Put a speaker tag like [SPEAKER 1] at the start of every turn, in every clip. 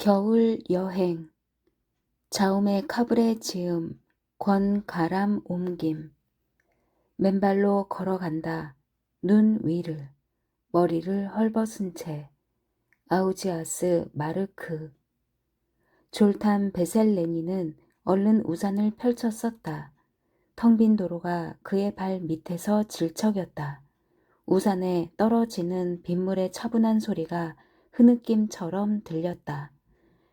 [SPEAKER 1] 겨울 여행. 자움의 카브레 지음. 권가람 옮김. 맨발로 걸어간다. 눈 위를. 머리를 헐벗은 채. 아우지아스 마르크. 졸탄 베셀레니는 얼른 우산을 펼쳐 썼다. 텅 빈 도로가 그의 발 밑에서 질척였다. 우산에 떨어지는 빗물의 차분한 소리가 흐느낌처럼 들렸다.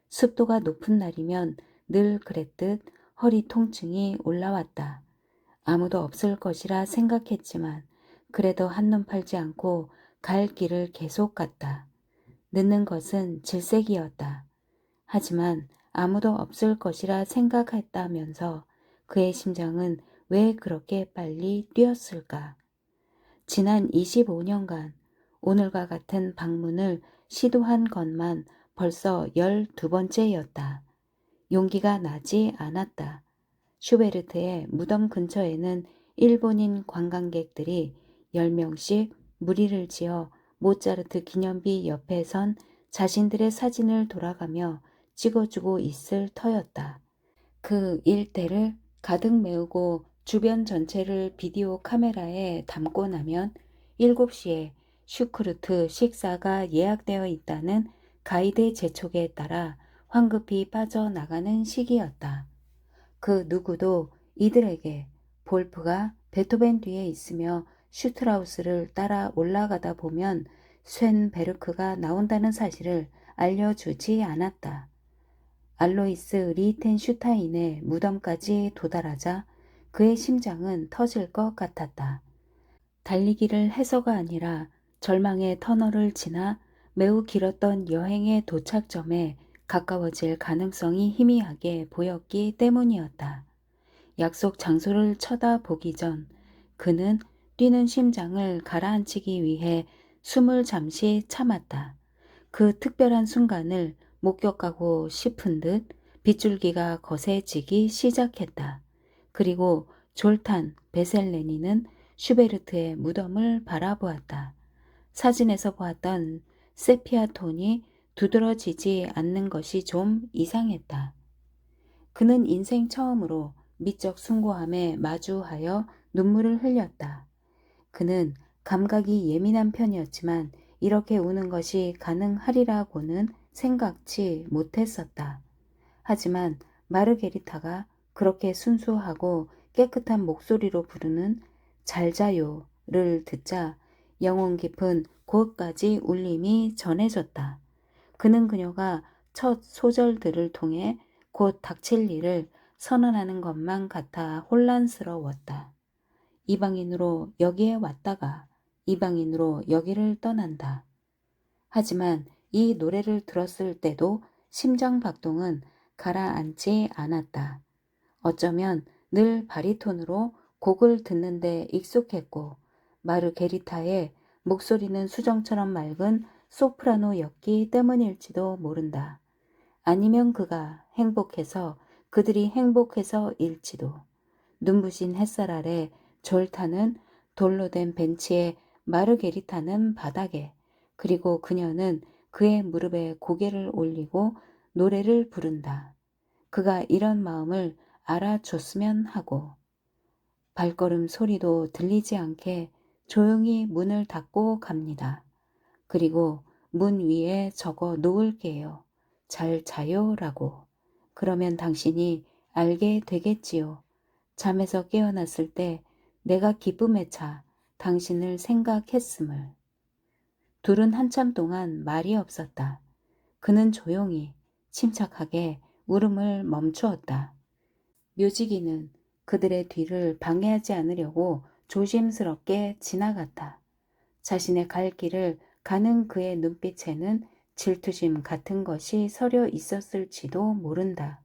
[SPEAKER 1] 습도가 높은 날이면 늘 그랬듯 허리 통증이 올라왔다. 아무도 없을 것이라 생각했지만 그래도 한눈 팔지 않고 갈 길을 계속 갔다. 늦는 것은 질색이었다. 하지만 아무도 없을 것이라 생각했다면서 그의 심장은 왜 그렇게 빨리 뛰었을까? 지난 25년간 오늘과 같은 방문을 시도한 것만 벌써 12번째였다. 용기가 나지 않았다. 슈베르트의 무덤 근처에는 일본인 관광객들이 10명씩 무리를 지어 모차르트 기념비 옆에 선 자신들의 사진을 돌아가며 찍어주고 있을 터였다. 그 일대를 가득 메우고 주변 전체를 비디오 카메라에 담고 나면 7시에 슈크루트 식사가 예약되어 있다는 가이드의 재촉에 따라 황급히 빠져나가는 시기였다. 그 누구도 이들에게 볼프가 베토벤 뒤에 있으며 슈트라우스를 따라 올라가다 보면 쇤베르크가 나온다는 사실을 알려주지 않았다. 알로이스 리텐슈타인의 무덤까지 도달하자 그의 심장은 터질 것 같았다. 달리기를 해서가 아니라 절망의 터널을 지나 매우 길었던 여행의 도착점에 가까워질 가능성이 희미하게 보였기 때문이었다. 약속 장소를 쳐다보기 전 그는 뛰는 심장을 가라앉히기 위해 숨을 잠시 참았다. 그 특별한 순간을 목격하고 싶은 듯 빗줄기가 거세지기 시작했다. 그리고 졸탄 베셀레니는 슈베르트의 무덤을 바라보았다. 사진에서 보았던 세피아 톤이 두드러지지 않는 것이 좀 이상했다. 그는 인생 처음으로 미적 숭고함에 마주하여 눈물을 흘렸다. 그는 감각이 예민한 편이었지만 이렇게 우는 것이 가능하리라고는 생각지 못했었다. 하지만 마르게리타가 그렇게 순수하고 깨끗한 목소리로 부르는 잘 자요를 듣자 영혼 깊은 곳까지 울림이 전해졌다. 그는 그녀가 첫 소절들을 통해 곧 닥칠 일을 선언하는 것만 같아 혼란스러웠다. 이방인으로 여기에 왔다가 이방인으로 여기를 떠난다. 하지만 이 노래를 들었을 때도 심장 박동은 가라앉지 않았다. 어쩌면 늘 바리톤으로 곡을 듣는데 익숙했고 마르게리타의 목소리는 수정처럼 맑은 소프라노였기 때문일지도 모른다. 아니면 그가 행복해서 그들이 행복해서일지도. 눈부신 햇살 아래 졸타는 돌로 된 벤치에 마르게리타는 바닥에 그리고 그녀는 그의 무릎에 고개를 올리고 노래를 부른다. 그가 이런 마음을 알아줬으면 하고 발걸음 소리도 들리지 않게 조용히 문을 닫고 갑니다. 그리고 문 위에 적어 놓을게요. 잘 자요라고. 그러면 당신이 알게 되겠지요. 잠에서 깨어났을 때 내가 기쁨에 차 당신을 생각했음을. 둘은 한참 동안 말이 없었다. 그는 조용히 침착하게 울음을 멈추었다. 묘지기는 그들의 뒤를 방해하지 않으려고 조심스럽게 지나갔다. 자신의 갈 길을 가는 그의 눈빛에는 질투심 같은 것이 서려 있었을지도 모른다.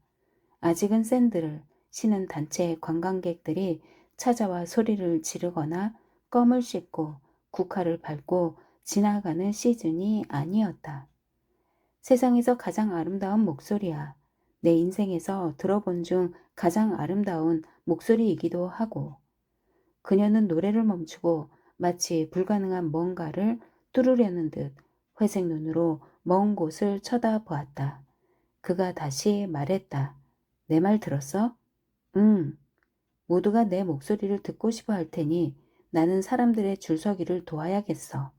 [SPEAKER 1] 아직은 샌들을 신은 단체 관광객들이 찾아와 소리를 지르거나 껌을 씹고 국화를 밟고 지나가는 시즌이 아니었다. 세상에서 가장 아름다운 목소리야. 내 인생에서 들어본 중 가장 아름다운 목소리이기도 하고. 그녀는 노래를 멈추고 마치 불가능한 뭔가를 뚫으려는 듯 회색 눈으로 먼 곳을 쳐다보았다. 그가 다시 말했다. 내 말 들었어? 응. 모두가 내 목소리를 듣고 싶어 할 테니 나는 사람들의 줄서기를 도와야겠어.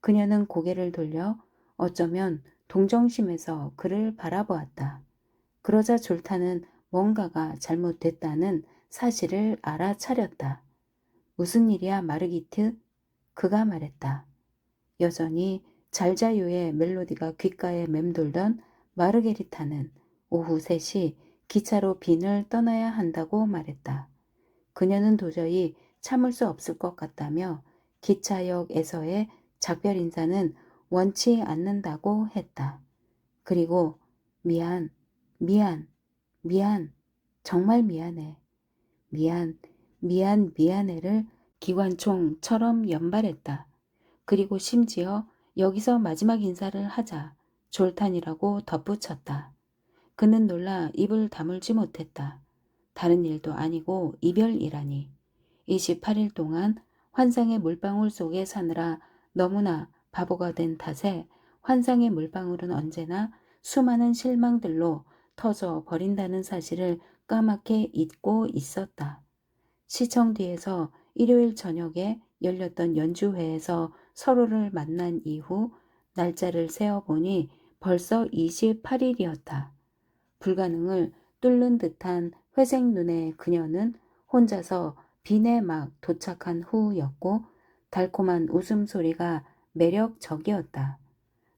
[SPEAKER 1] 그녀는 고개를 돌려 어쩌면 동정심에서 그를 바라보았다. 그러자 졸타는 뭔가가 잘못됐다는 사실을 알아차렸다. 무슨 일이야, 마르기트? 그가 말했다. 여전히 잘자요의 멜로디가 귓가에 맴돌던 마르게리타는 오후 3시 기차로 빈을 떠나야 한다고 말했다. 그녀는 도저히 참을 수 없을 것 같다며 기차역에서의 작별 인사는 원치 않는다고 했다. 그리고 미안, 미안, 미안, 정말 미안해. 미안, 미안해를 기관총처럼 연발했다. 그리고 심지어 여기서 마지막 인사를 하자 졸탄이라고 덧붙였다. 그는 놀라 입을 다물지 못했다. 다른 일도 아니고 이별이라니. 28일 동안 환상의 물방울 속에 사느라 너무나 바보가 된 탓에 환상의 물방울은 언제나 수많은 실망들로 터져 버린다는 사실을 까맣게 잊고 있었다. 시청 뒤에서 일요일 저녁에 열렸던 연주회에서 서로를 만난 이후 날짜를 세어보니 벌써 28일이었다. 불가능을 뚫는 듯한 회색 눈의 그녀는 혼자서 빈에 막 도착한 후였고 달콤한 웃음소리가 매력적이었다.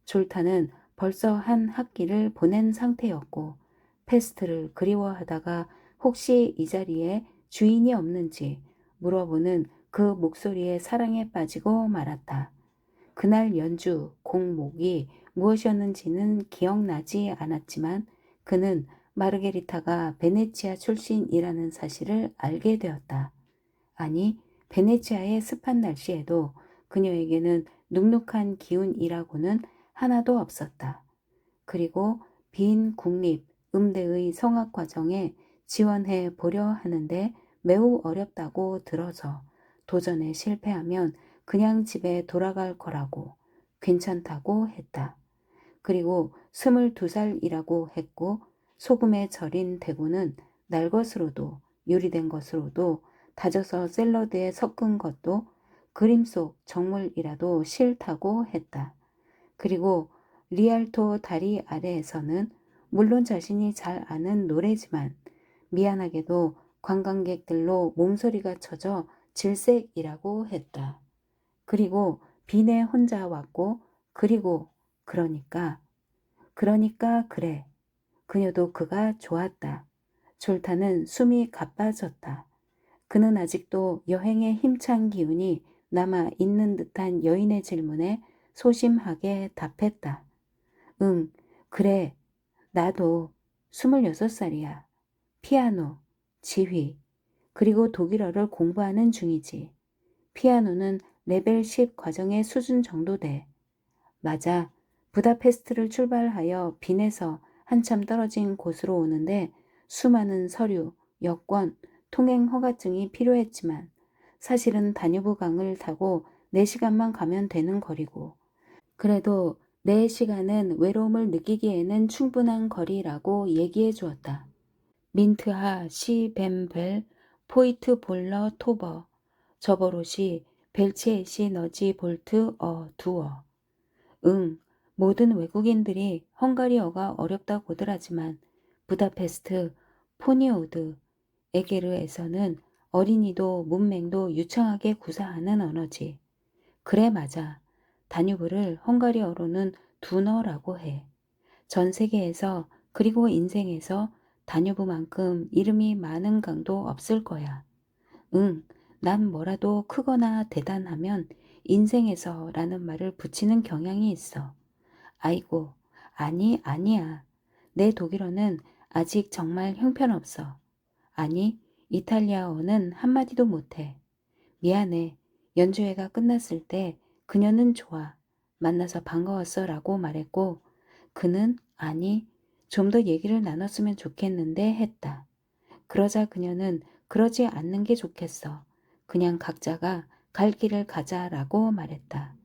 [SPEAKER 1] 졸타는 벌써 한 학기를 보낸 상태였고 페스트를 그리워하다가 혹시 이 자리에 주인이 없는지 물어보는 그 목소리에 사랑에 빠지고 말았다. 그날 연주 곡목이 무엇이었는지는 기억나지 않았지만 그는 마르게리타가 베네치아 출신이라는 사실을 알게 되었다. 아니, 베네치아의 습한 날씨에도 그녀에게는 눅눅한 기운이라고는 하나도 없었다. 그리고 빈 국립 음대의 성악 과정에 지원해 보려 하는데 매우 어렵다고 들어서 도전에 실패하면 그냥 집에 돌아갈 거라고 괜찮다고 했다. 그리고 22살이라고 했고 소금에 절인 대구는 날 것으로도 요리된 것으로도 다져서 샐러드에 섞은 것도 그림 속 정물이라도 싫다고 했다. 그리고 리알토 다리 아래에서는 물론 자신이 잘 아는 노래지만 미안하게도 관광객들로 몸소리가 쳐져 질색이라고 했다. 그리고 빈에 혼자 왔고 그리고 그러니까 그래. 그녀도 그가 좋았다. 졸타는 숨이 가빠졌다. 그는 아직도 여행의 힘찬 기운이 남아 있는 듯한 여인의 질문에 소심하게 답했다. 응, 그래. 나도 26살이야. 피아노, 지휘, 그리고 독일어를 공부하는 중이지. 피아노는 레벨 10 과정의 수준 정도 돼. 맞아. 부다페스트를 출발하여 빈에서 한참 떨어진 곳으로 오는데 수많은 서류, 여권, 통행 허가증이 필요했지만 사실은 다뉴브 강을 타고 4시간만 가면 되는 거리고 그래도 4시간은 외로움을 느끼기에는 충분한 거리라고 얘기해 주었다. 민트하 시벤벨 포이트 볼러 토버 저버롯이 벨치에시 너지 볼트 두어 응, 모든 외국인들이 헝가리어가 어렵다고들 하지만 부다페스트, 포니오드, 에게르에서는 어린이도 문맹도 유창하게 구사하는 언어지. 그래 맞아. 다뉴브를 헝가리어로는 두너라고 해. 전 세계에서 그리고 인생에서 다뉴브만큼 이름이 많은 강도 없을 거야. 응, 난 뭐라도 크거나 대단하면 인생에서라는 말을 붙이는 경향이 있어. 아이고, 아니야. 내 독일어는 아직 정말 형편없어. 아니, 이탈리아어는 한마디도 못해. 미안해. 연주회가 끝났을 때 그녀는 좋아. 만나서 반가웠어 라고 말했고 그는 아니, 좀 더 얘기를 나눴으면 좋겠는데 했다. 그러자 그녀는 그러지 않는 게 좋겠어. 그냥 각자가 갈 길을 가자라고 말했다.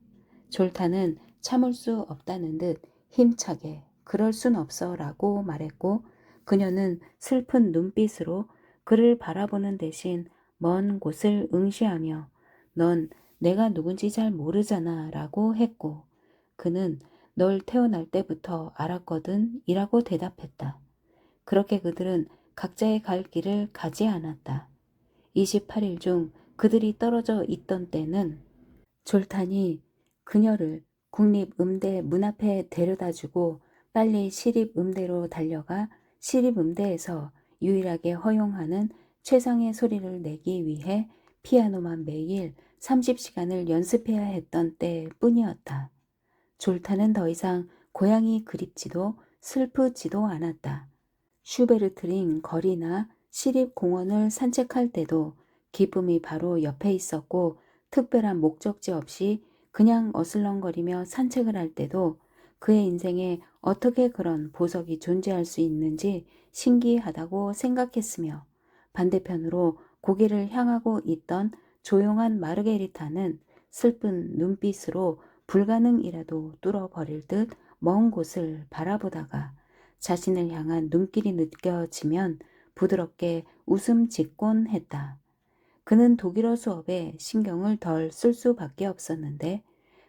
[SPEAKER 1] 졸타는 참을 수 없다는 듯 힘차게 그럴 순 없어 라고 말했고 그녀는 슬픈 눈빛으로 그를 바라보는 대신 먼 곳을 응시하며 넌 내가 누군지 잘 모르잖아 라고 했고 그는 널 태어날 때부터 알았거든 이라고 대답했다. 그렇게 그들은 각자의 갈 길을 가지 않았다. 28일 중 그들이 떨어져 있던 때는 졸탄이 그녀를 국립음대 문 앞에 데려다주고 빨리 시립음대로 달려가 시립음대에서 유일하게 허용하는 최상의 소리를 내기 위해 피아노만 매일 30시간을 연습해야 했던 때뿐이었다. 졸탄은 더 이상 고향이 그립지도 슬프지도 않았다. 슈베르트링 거리나 시립공원을 산책할 때도 기쁨이 바로 옆에 있었고 특별한 목적지 없이 그냥 어슬렁거리며 산책을 할 때도 그의 인생에 어떻게 그런 보석이 존재할 수 있는지 신기하다고 생각했으며 반대편으로 고개를 향하고 있던 조용한 마르게리타는 슬픈 눈빛으로 불가능이라도 뚫어버릴 듯 먼 곳을 바라보다가 자신을 향한 눈길이 느껴지면 부드럽게 웃음 짓곤 했다. 그는 독일어 수업에 신경을 덜 쓸 수밖에 없었는데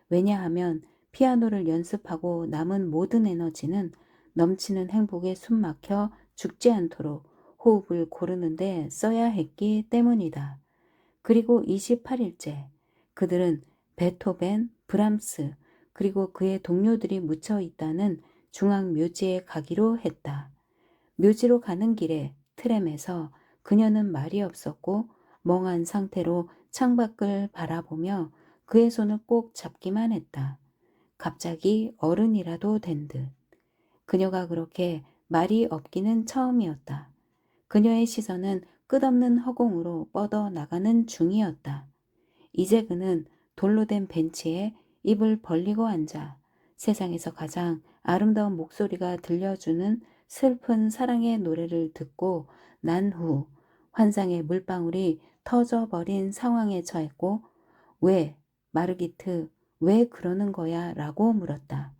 [SPEAKER 1] 왜냐하면 피아노를 연습하고 남은 모든 에너지는 넘치는 행복에 숨막혀 죽지 않도록 호흡을 고르는데 써야 했기 때문이다. 그리고 28일째 그들은 베토벤, 브람스 그리고 그의 동료들이 묻혀 있다는 중앙묘지에 가기로 했다. 묘지로 가는 길에 트램에서 그녀는 말이 없었고 멍한 상태로 창밖을 바라보며 그의 손을 꼭 잡기만 했다. 갑자기 어른이라도 된 듯. 그녀가 그렇게 말이 없기는 처음이었다. 그녀의 시선은 끝없는 허공으로 뻗어 나가는 중이었다. 이제 그는 돌로 된 벤치에 입을 벌리고 앉아 세상에서 가장 아름다운 목소리가 들려주는 슬픈 사랑의 노래를 듣고 난 후 환상의 물방울이 터져버린 상황에 처했고 왜, 마르기트, 왜 그러는 거야? 라고 물었다.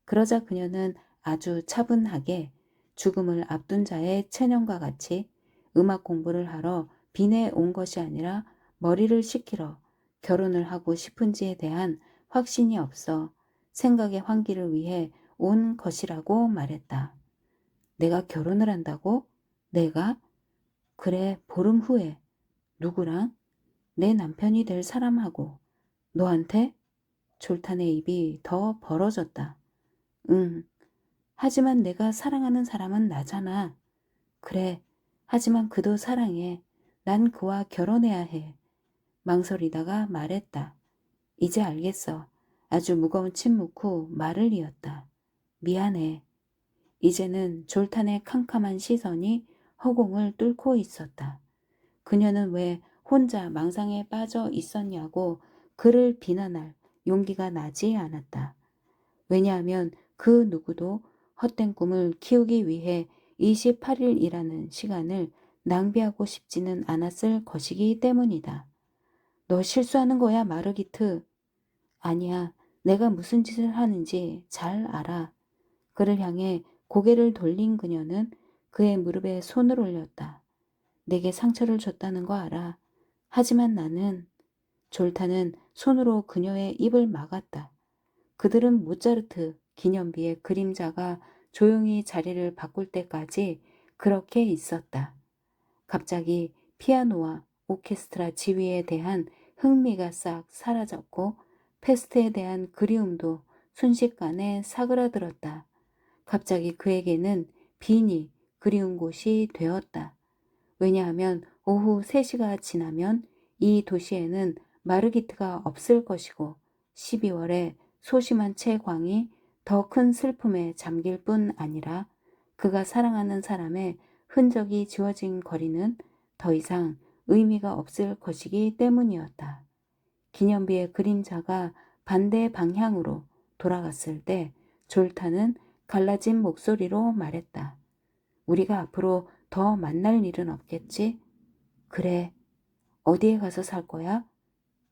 [SPEAKER 1] 그러자 그녀는 아주 차분하게 죽음을 앞둔 자의 체념과 같이 음악 공부를 하러 빈에 온 것이 아니라 머리를 식히러 결혼을 하고 싶은지에 대한 확신이 없어 생각의 환기를 위해 온 것이라고 말했다. 내가 결혼을 한다고? 내가? 그래, 보름 후에. 누구랑? 내 남편이 될 사람하고. 너한테? 졸탄의 입이 더 벌어졌다. 응. 하지만 내가 사랑하는 사람은 나잖아. 그래. 하지만 그도 사랑해. 난 그와 결혼해야 해. 망설이다가 말했다. 이제 알겠어. 아주 무거운 침묵 후 말을 이었다. 미안해. 이제는 졸탄의 캄캄한 시선이 허공을 뚫고 있었다. 그녀는 왜 혼자 망상에 빠져 있었냐고 그를 비난할 용기가 나지 않았다. 왜냐하면 그 누구도 헛된 꿈을 키우기 위해 28일이라는 시간을 낭비하고 싶지는 않았을 것이기 때문이다. 너 실수하는 거야, 마르기트. 아니야, 내가 무슨 짓을 하는지 잘 알아. 그를 향해 고개를 돌린 그녀는 그의 무릎에 손을 올렸다. 내게 상처를 줬다는 거 알아. 하지만 나는 졸타는 손으로 그녀의 입을 막았다. 그들은 모차르트 기념비의 그림자가 조용히 자리를 바꿀 때까지 그렇게 있었다. 갑자기 피아노와 오케스트라 지휘에 대한 흥미가 싹 사라졌고 페스트에 대한 그리움도 순식간에 사그라들었다. 갑자기 그에게는 빈이 그리운 곳이 되었다. 왜냐하면 오후 3시가 지나면 이 도시에는 마르기트가 없을 것이고 12월에 소심한 채광이 더 큰 슬픔에 잠길 뿐 아니라 그가 사랑하는 사람의 흔적이 지워진 거리는 더 이상 의미가 없을 것이기 때문이었다. 기념비의 그림자가 반대 방향으로 돌아갔을 때 졸타는 갈라진 목소리로 말했다. 우리가 앞으로 더 만날 일은 없겠지? 그래. 어디에 가서 살 거야?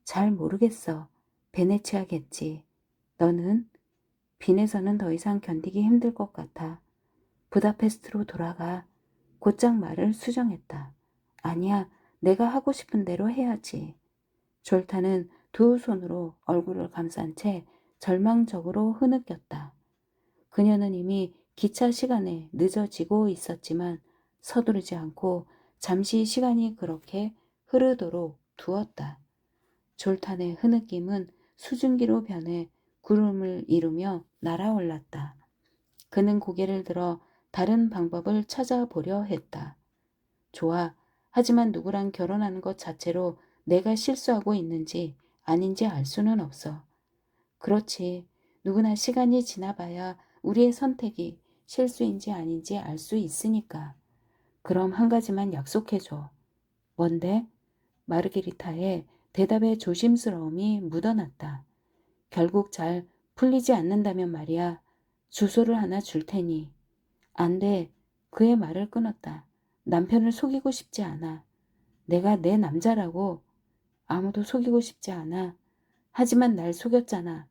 [SPEAKER 1] 잘 모르겠어. 베네치아겠지. 너는? 빈에서는 더 이상 견디기 힘들 것 같아. 부다페스트로 돌아가. 곧장 말을 수정했다. 아니야, 내가 하고 싶은 대로 해야지. 졸타는 두 손으로 얼굴을 감싼 채 절망적으로 흐느꼈다. 그녀는 이미 기차 시간에 늦어지고 있었지만 서두르지 않고 잠시 시간이 그렇게 흐르도록 두었다. 졸탄의 흐느낌은 수증기로 변해 구름을 이루며 날아올랐다. 그는 고개를 들어 다른 방법을 찾아보려 했다. 좋아. 하지만 누구랑 결혼하는 것 자체로 내가 실수하고 있는지 아닌지 알 수는 없어. 그렇지. 누구나 시간이 지나봐야 우리의 선택이 실수인지 아닌지 알 수 있으니까. 그럼 한 가지만 약속해줘. 뭔데? 마르게리타의 대답에 조심스러움이 묻어났다. 결국 잘 풀리지 않는다면 말이야. 주소를 하나 줄 테니. 안 돼. 그의 말을 끊었다. 남편을 속이고 싶지 않아. 내가 내 남자라고. 아무도 속이고 싶지 않아. 하지만 날 속였잖아.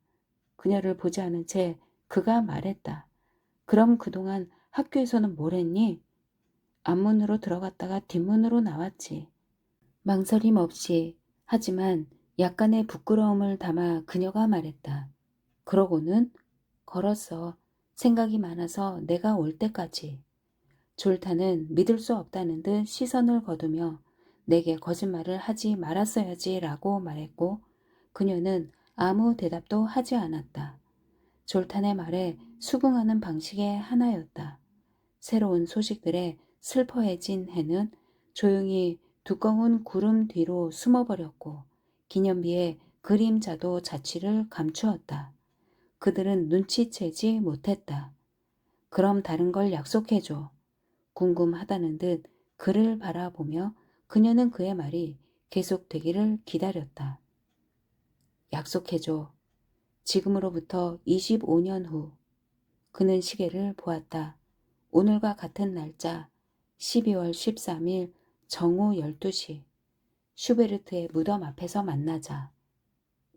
[SPEAKER 1] 그녀를 보지 않은 채 그가 말했다. 그럼 그동안 학교에서는 뭘 했니? 앞문으로 들어갔다가 뒷문으로 나왔지. 망설임 없이 하지만 약간의 부끄러움을 담아 그녀가 말했다. 그러고는 걸었어. 생각이 많아서 내가 올 때까지. 졸타는 믿을 수 없다는 듯 시선을 거두며 내게 거짓말을 하지 말았어야지 라고 말했고 그녀는 아무 대답도 하지 않았다. 졸탄의 말에 수긍하는 방식의 하나였다. 새로운 소식들에 슬퍼해진 해는 조용히 두꺼운 구름 뒤로 숨어버렸고 기념비의 그림자도 자취를 감추었다. 그들은 눈치채지 못했다. 그럼 다른 걸 약속해줘. 궁금하다는 듯 그를 바라보며 그녀는 그의 말이 계속되기를 기다렸다. 약속해줘. 지금으로부터 25년 후. 그는 시계를 보았다. 오늘과 같은 날짜 12월 13일 정오 12시. 슈베르트의 무덤 앞에서 만나자.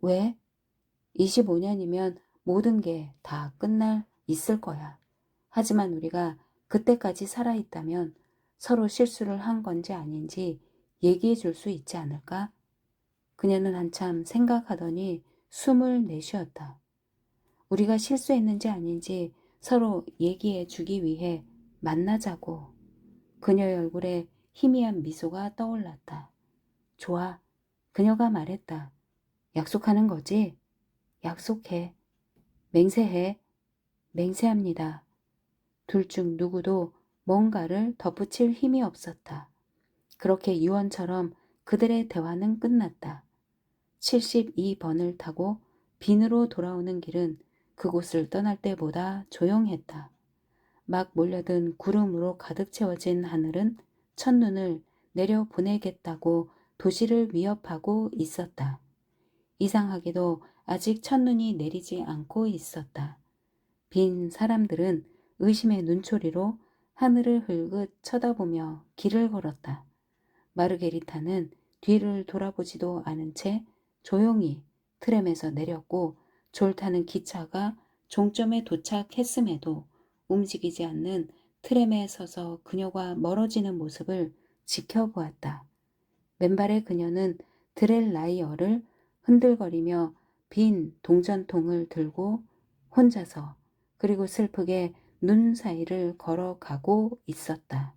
[SPEAKER 1] 왜? 25년이면 모든 게 다 끝날 있을 거야. 하지만 우리가 그때까지 살아있다면 서로 실수를 한 건지 아닌지 얘기해 줄 수 있지 않을까? 그녀는 한참 생각하더니 숨을 내쉬었다. 우리가 실수했는지 아닌지 서로 얘기해 주기 위해 만나자고. 그녀의 얼굴에 희미한 미소가 떠올랐다. 좋아. 그녀가 말했다. 약속하는 거지? 약속해. 맹세해. 맹세합니다. 둘 중 누구도 뭔가를 덧붙일 힘이 없었다. 그렇게 유언처럼 그들의 대화는 끝났다. 72번을 타고 빈으로 돌아오는 길은 그곳을 떠날 때보다 조용했다. 막 몰려든 구름으로 가득 채워진 하늘은 첫눈을 내려보내겠다고 도시를 위협하고 있었다. 이상하게도 아직 첫눈이 내리지 않고 있었다. 빈 사람들은 의심의 눈초리로 하늘을 흘긋 쳐다보며 길을 걸었다. 마르게리타는 뒤를 돌아보지도 않은 채 조용히 트램에서 내렸고 졸타는 기차가 종점에 도착했음에도 움직이지 않는 트램에 서서 그녀가 멀어지는 모습을 지켜보았다. 맨발의 그녀는 드렐라이어를 흔들거리며 빈 동전통을 들고 혼자서 그리고 슬프게 눈 사이를 걸어가고 있었다.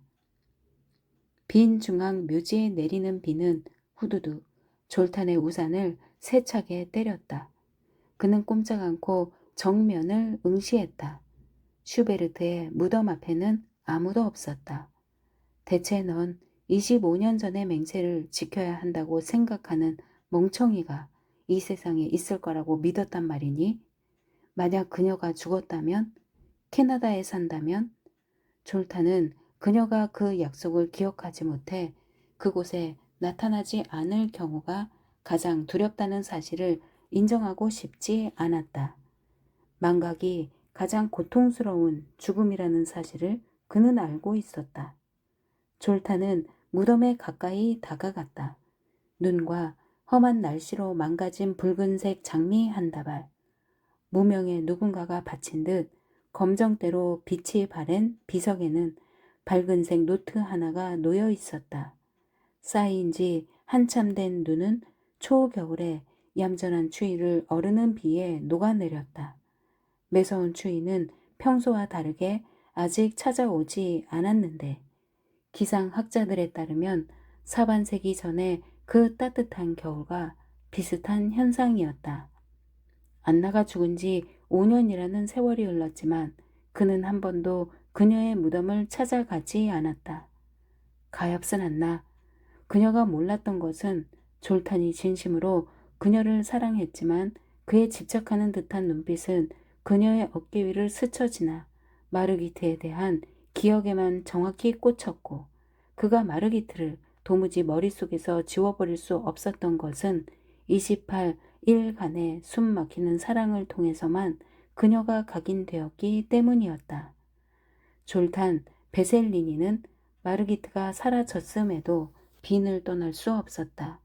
[SPEAKER 1] 빈 중앙 묘지에 내리는 비는 후두둑 졸탄의 우산을 세차게 때렸다. 그는 꼼짝 않고 정면을 응시했다. 슈베르트의 무덤 앞에는 아무도 없었다. 대체 넌 25년 전의 맹세를 지켜야 한다고 생각하는 멍청이가 이 세상에 있을 거라고 믿었단 말이니? 만약 그녀가 죽었다면? 캐나다에 산다면? 졸타는 그녀가 그 약속을 기억하지 못해 그곳에 나타나지 않을 경우가 가장 두렵다는 사실을 인정하고 싶지 않았다. 망각이 가장 고통스러운 죽음이라는 사실을 그는 알고 있었다. 졸타는 무덤에 가까이 다가갔다. 눈과 험한 날씨로 망가진 붉은색 장미 한 다발, 무명의 누군가가 바친 듯 검정대로 빛이 바랜 비석에는 밝은색 노트 하나가 놓여 있었다. 쌓인 지 한참 된 눈은 초겨울에 얌전한 추위를 어르는 비에 녹아내렸다. 매서운 추위는 평소와 다르게 아직 찾아오지 않았는데 기상학자들에 따르면 사반세기 전에 그 따뜻한 겨울과 비슷한 현상이었다. 안나가 죽은 지 5년이라는 세월이 흘렀지만 그는 한 번도 그녀의 무덤을 찾아가지 않았다. 가엾은 안나. 그녀가 몰랐던 것은 졸탄이 진심으로 그녀를 사랑했지만 그에 집착하는 듯한 눈빛은 그녀의 어깨 위를 스쳐 지나 마르기트에 대한 기억에만 정확히 꽂혔고 그가 마르기트를 도무지 머릿속에서 지워버릴 수 없었던 것은 28일간의 숨 막히는 사랑을 통해서만 그녀가 각인되었기 때문이었다. 졸탄 베셀리니는 마르기트가 사라졌음에도 빈을 떠날 수 없었다.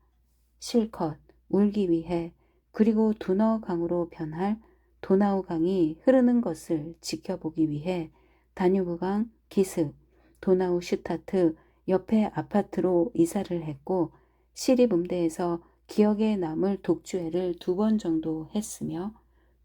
[SPEAKER 1] 실컷 울기 위해 그리고 두너 강으로 변할 도나우 강이 흐르는 것을 지켜보기 위해 다뉴브강 기슭 도나우 슈타트 옆에 아파트로 이사를 했고 시립음대에서 기억에 남을 독주회를 2번 정도 했으며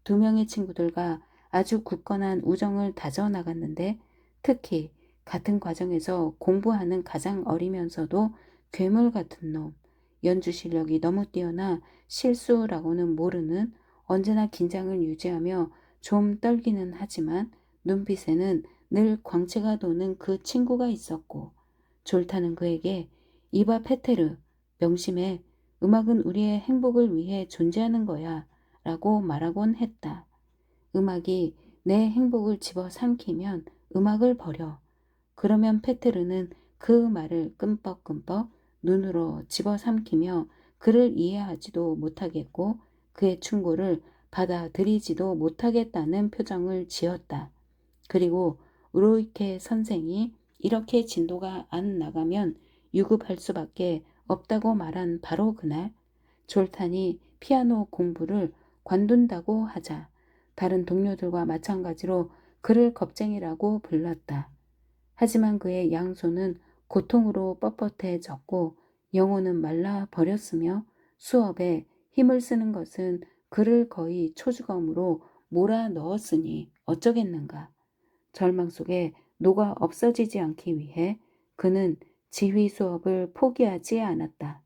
[SPEAKER 1] 2명의 친구들과 아주 굳건한 우정을 다져나갔는데 특히 같은 과정에서 공부하는 가장 어리면서도 괴물 같은 놈, 연주 실력이 너무 뛰어나 실수라고는 모르는 언제나 긴장을 유지하며 좀 떨기는 하지만 눈빛에는 늘 광채가 도는 그 친구가 있었고 졸타는 그에게 이바 페테르, 명심해. 음악은 우리의 행복을 위해 존재하는 거야 라고 말하곤 했다. 음악이 내 행복을 집어삼키면 음악을 버려. 그러면 페테르는 그 말을 끔뻑끔뻑 눈으로 집어삼키며 그를 이해하지도 못하겠고 그의 충고를 받아들이지도 못하겠다는 표정을 지었다. 그리고 우로이케 선생이 이렇게 진도가 안 나가면 유급할 수밖에 없다고 말한 바로 그날 졸탄이 피아노 공부를 관둔다고 하자 다른 동료들과 마찬가지로 그를 겁쟁이라고 불렀다. 하지만 그의 양손은 고통으로 뻣뻣해졌고 영혼은 말라 버렸으며 수업에 힘을 쓰는 것은 그를 거의 초주검으로 몰아 넣었으니 어쩌겠는가. 절망 속에 녹아 없어지지 않기 위해 그는 지휘 수업을 포기하지 않았다.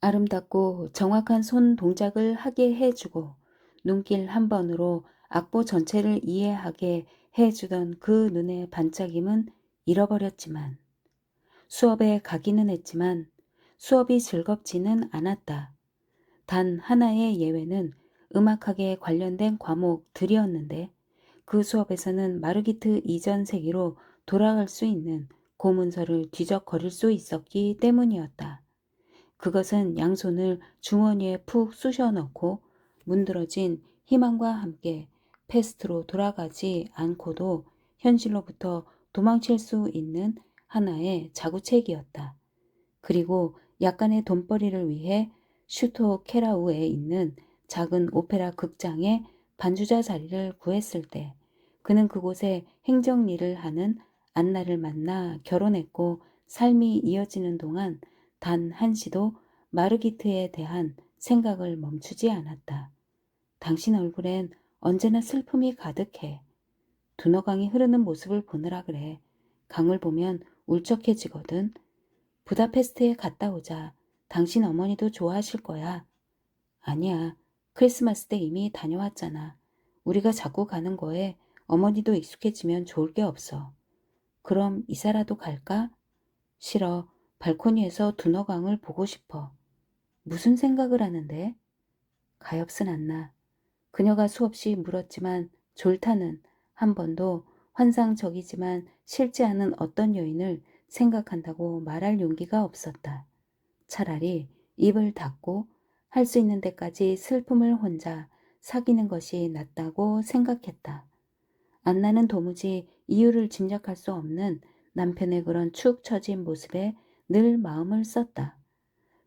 [SPEAKER 1] 아름답고 정확한 손 동작을 하게 해주고 눈길 한 번으로 악보 전체를 이해하게 해주던 그 눈의 반짝임은 잃어버렸지만 수업에 가기는 했지만 수업이 즐겁지는 않았다. 단 하나의 예외는 음악학에 관련된 과목들이었는데 그 수업에서는 마르기트 이전 세기로 돌아갈 수 있는 고문서를 뒤적거릴 수 있었기 때문이었다. 그것은 양손을 주머니에 푹 쑤셔 넣고 문드러진 희망과 함께 패스트로 돌아가지 않고도 현실로부터 도망칠 수 있는 하나의 자구책이었다. 그리고 약간의 돈벌이를 위해 슈토 케라우에 있는 작은 오페라 극장에 반주자 자리를 구했을 때 그는 그곳에 행정일을 하는 안나를 만나 결혼했고 삶이 이어지는 동안 단 한시도 마르기트에 대한 생각을 멈추지 않았다. 당신 얼굴엔 언제나 슬픔이 가득해. 두너강이 흐르는 모습을 보느라 그래. 강을 보면 울적해지거든. 부다페스트에 갔다 오자. 당신 어머니도 좋아하실 거야. 아니야. 크리스마스 때 이미 다녀왔잖아. 우리가 자꾸 가는 거에 어머니도 익숙해지면 좋을 게 없어. 그럼 이사라도 갈까? 싫어. 발코니에서 두너강을 보고 싶어. 무슨 생각을 하는데? 가엾은 안나. 그녀가 수없이 물었지만 졸타는 한 번도 환상적이지만 싫지 않은 어떤 여인을 생각한다고 말할 용기가 없었다. 차라리 입을 닫고 할 수 있는 데까지 슬픔을 혼자 사귀는 것이 낫다고 생각했다. 안나는 도무지 이유를 짐작할 수 없는 남편의 그런 축 처진 모습에 늘 마음을 썼다.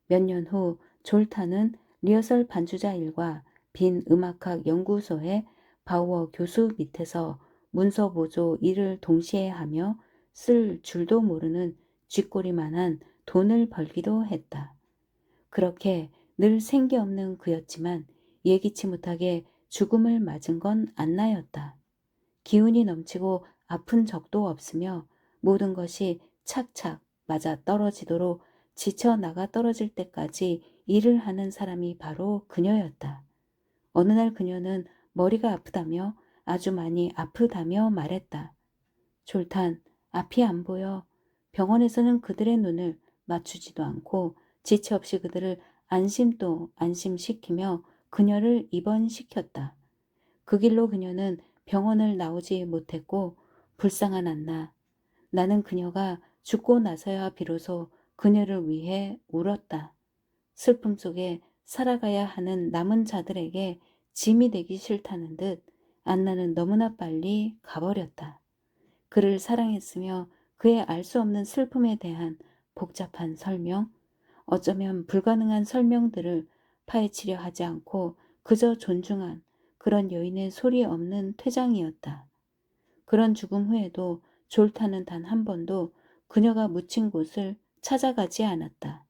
[SPEAKER 1] 몇 년 후 졸타는 리허설 반주자 일과 빈 음악학 연구소에 바우어 교수 밑에서 문서 보조 일을 동시에 하며 쓸 줄도 모르는 쥐꼬리만한 돈을 벌기도 했다. 그렇게 늘 생기 없는 그였지만 예기치 못하게 죽음을 맞은 건 안나였다. 기운이 넘치고 아픈 적도 없으며 모든 것이 착착 맞아 떨어지도록 지쳐 나가 떨어질 때까지 일을 하는 사람이 바로 그녀였다. 어느 날 그녀는 머리가 아프다며 아주 많이 아프다며 말했다. 졸탄, 앞이 안 보여. 병원에서는 그들의 눈을 맞추지도 않고 지체 없이 그들을 안심도 안심시키며 그녀를 입원시켰다. 그 길로 그녀는 병원을 나오지 못했고 불쌍한 안나. 나는 그녀가 죽고 나서야 비로소 그녀를 위해 울었다. 슬픔 속에 살아가야 하는 남은 자들에게 짐이 되기 싫다는 듯 안나는 너무나 빨리 가버렸다. 그를 사랑했으며 그의 알 수 없는 슬픔에 대한 복잡한 설명, 어쩌면 불가능한 설명들을 파헤치려 하지 않고 그저 존중한 그런 여인의 소리 없는 퇴장이었다. 그런 죽음 후에도 졸타는 단 한 번도 그녀가 묻힌 곳을 찾아가지 않았다.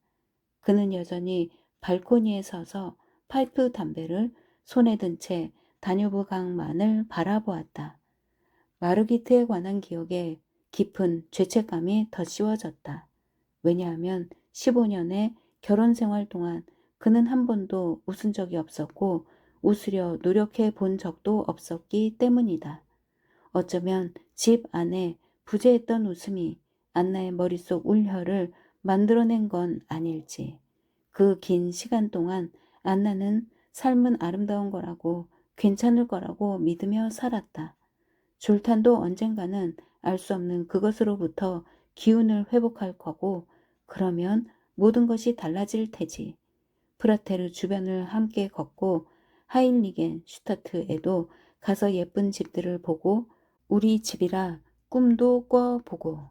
[SPEAKER 1] 그는 여전히 발코니에 서서 파이프 담배를 손에 든 채 다뉴브 강만을 바라보았다. 마르기트에 관한 기억에 깊은 죄책감이 덧씌워졌다. 왜냐하면 15년의 결혼 생활 동안 그는 한 번도 웃은 적이 없었고 웃으려 노력해 본 적도 없었기 때문이다. 어쩌면 집 안에 부재했던 웃음이 안나의 머릿속 울혀를 만들어낸 건 아닐지. 그 긴 시간 동안 안나는 삶은 아름다운 거라고 괜찮을 거라고 믿으며 살았다. 졸탄도 언젠가는 알 수 없는 그것으로부터 기운을 회복할 거고 그러면 모든 것이 달라질 테지. 프라테르 주변을 함께 걷고 하일리겐 슈타트에도 가서 예쁜 집들을 보고 우리 집이라 꿈도 꿔보고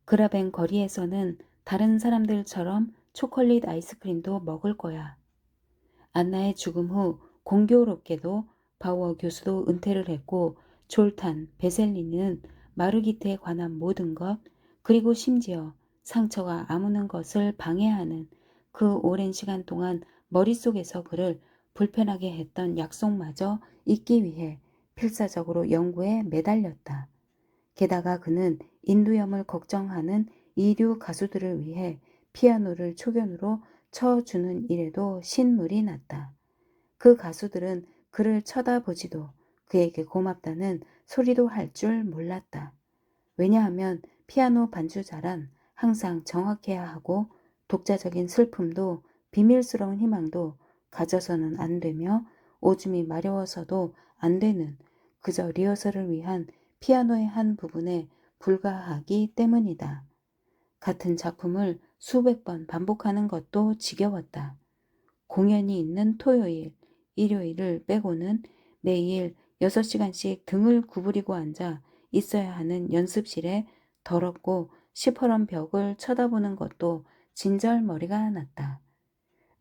[SPEAKER 1] 그라벤 거리에서는 다른 사람들처럼 초콜릿 아이스크림도 먹을 거야. 안나의 죽음 후 공교롭게도 바우어 교수도 은퇴를 했고 졸탄, 베셀리는 마르기트에 관한 모든 것 그리고 심지어 상처가 아무는 것을 방해하는 그 오랜 시간 동안 머릿속에서 그를 불편하게 했던 약속마저 잊기 위해 필사적으로 연구에 매달렸다. 게다가 그는 인두염을 걱정하는 이류 가수들을 위해 피아노를 초견으로 쳐주는 일에도 신물이 났다. 그 가수들은 그를 쳐다보지도 그에게 고맙다는 소리도 할 줄 몰랐다. 왜냐하면 피아노 반주자란 항상 정확해야 하고 독자적인 슬픔도 비밀스러운 희망도 가져서는 안 되며 오줌이 마려워서도 안 되는 그저 리허설을 위한 피아노의 한 부분에 불과하기 때문이다. 같은 작품을 수백 번 반복하는 것도 지겨웠다. 공연이 있는 토요일, 일요일을 빼고는 매일 6시간씩 등을 구부리고 앉아 있어야 하는 연습실에 더럽고 시퍼런 벽을 쳐다보는 것도 진절머리가 났다.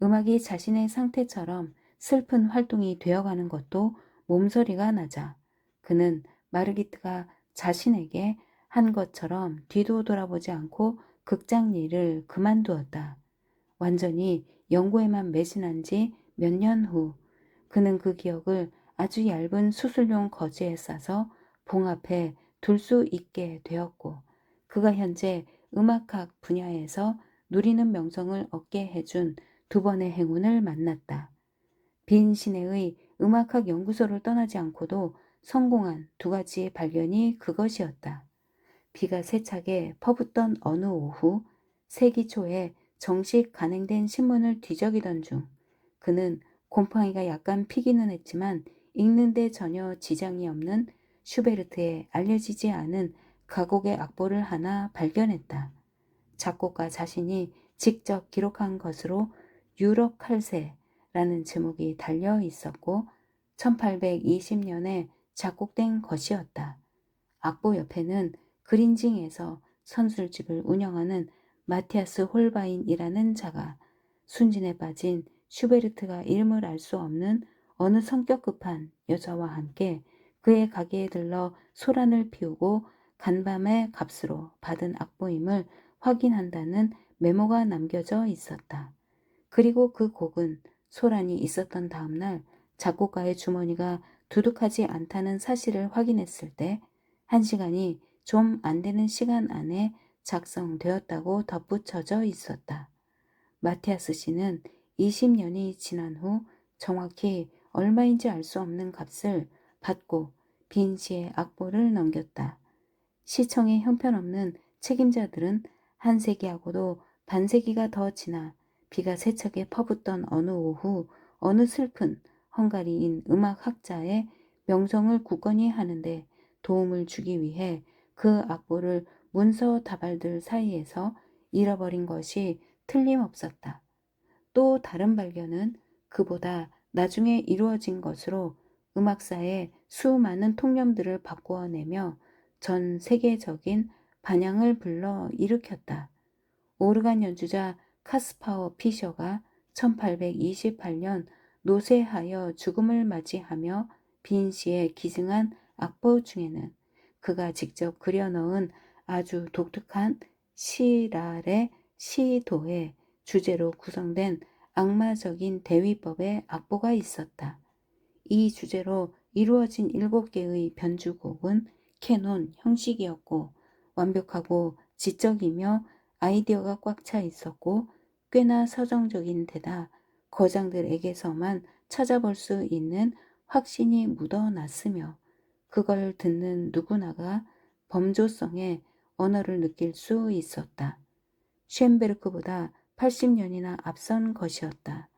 [SPEAKER 1] 음악이 자신의 상태처럼 슬픈 활동이 되어가는 것도 몸서리가 나자 그는 마르기트가 자신에게 한 것처럼 뒤도 돌아보지 않고 극장 일을 그만두었다. 완전히 연구에만 매진한 지 몇 년 후 그는 그 기억을 아주 얇은 수술용 거즈에 싸서 봉 앞에 둘 수 있게 되었고 그가 현재 음악학 분야에서 누리는 명성을 얻게 해준 두 번의 행운을 만났다. 빈 시내의 음악학 연구소를 떠나지 않고도 성공한 두 가지의 발견이 그것이었다. 비가 세차게 퍼붓던 어느 오후 세기 초에 정식 간행된 신문을 뒤적이던 중 그는 곰팡이가 약간 피기는 했지만 읽는데 전혀 지장이 없는 슈베르트의 알려지지 않은 가곡의 악보를 하나 발견했다. 작곡가 자신이 직접 기록한 것으로 유럽 칼세라는 제목이 달려 있었고 1820년에 작곡된 것이었다. 악보 옆에는 그린징에서 선술집을 운영하는 마티아스 홀바인이라는 자가 순진에 빠진 슈베르트가 이름을 알 수 없는 어느 성격 급한 여자와 함께 그의 가게에 들러 소란을 피우고 간밤의 값으로 받은 악보임을 확인한다는 메모가 남겨져 있었다. 그리고 그 곡은 소란이 있었던 다음날 작곡가의 주머니가 두둑하지 않다는 사실을 확인했을 때 1시간이 좀 안 되는 시간 안에 작성되었다고 덧붙여져 있었다. 마티아스 씨는 20년이 지난 후 정확히 얼마인지 알 수 없는 값을 받고 빈 씨의 악보를 넘겼다. 시청의 형편없는 책임자들은 한 세기하고도 반세기가 더 지나 비가 세차게 퍼붓던 어느 오후 어느 슬픈 헝가리인 음악학자의 명성을 굳건히 하는데 도움을 주기 위해 그 악보를 문서 다발들 사이에서 잃어버린 것이 틀림없었다. 또 다른 발견은 그보다 나중에 이루어진 것으로 음악사의 수많은 통념들을 바꾸어내며 전 세계적인 반향을 불러 일으켰다. 오르간 연주자 카스파워 피셔가 1828년 노쇠하여 죽음을 맞이하며 빈 씨에 기증한 악보 중에는 그가 직접 그려넣은 아주 독특한 시랄의 시도의 주제로 구성된 악마적인 대위법의 악보가 있었다. 이 주제로 이루어진 7개의 변주곡은 캐논 형식이었고 완벽하고 지적이며 아이디어가 꽉 차 있었고 꽤나 서정적인 데다 거장들에게서만 찾아볼 수 있는 확신이 묻어났으며 그걸 듣는 누구나가 범조성의 언어를 느낄 수 있었다. 쉔베르크보다 80년이나 앞선 것이었다.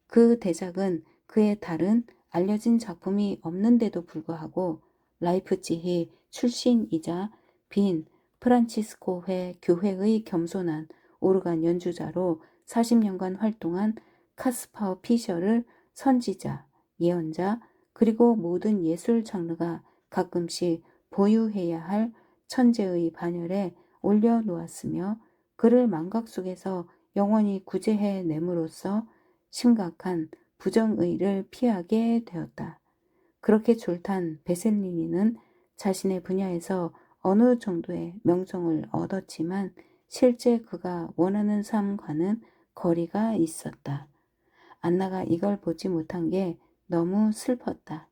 [SPEAKER 1] 그 대작은 그의 다른 알려진 작품이 없는데도 불구하고 라이프치히 출신이자 빈 프란치스코회 교회의 겸손한 오르간 연주자로 40년간 활동한 카스파우 피셔를 선지자, 예언자, 그리고 모든 예술 장르가 가끔씩 보유해야 할 천재의 반열에 올려놓았으며 그를 망각 속에서 영원히 구제해 nem으로써 심각한 부정의를 피하게 되었다. 그렇게 졸탄 베셀리니는 자신의 분야에서 어느 정도의 명성을 얻었지만 실제 그가 원하는 삶과는 거리가 있었다. 안나가 이걸 보지 못한 게 너무 슬펐다.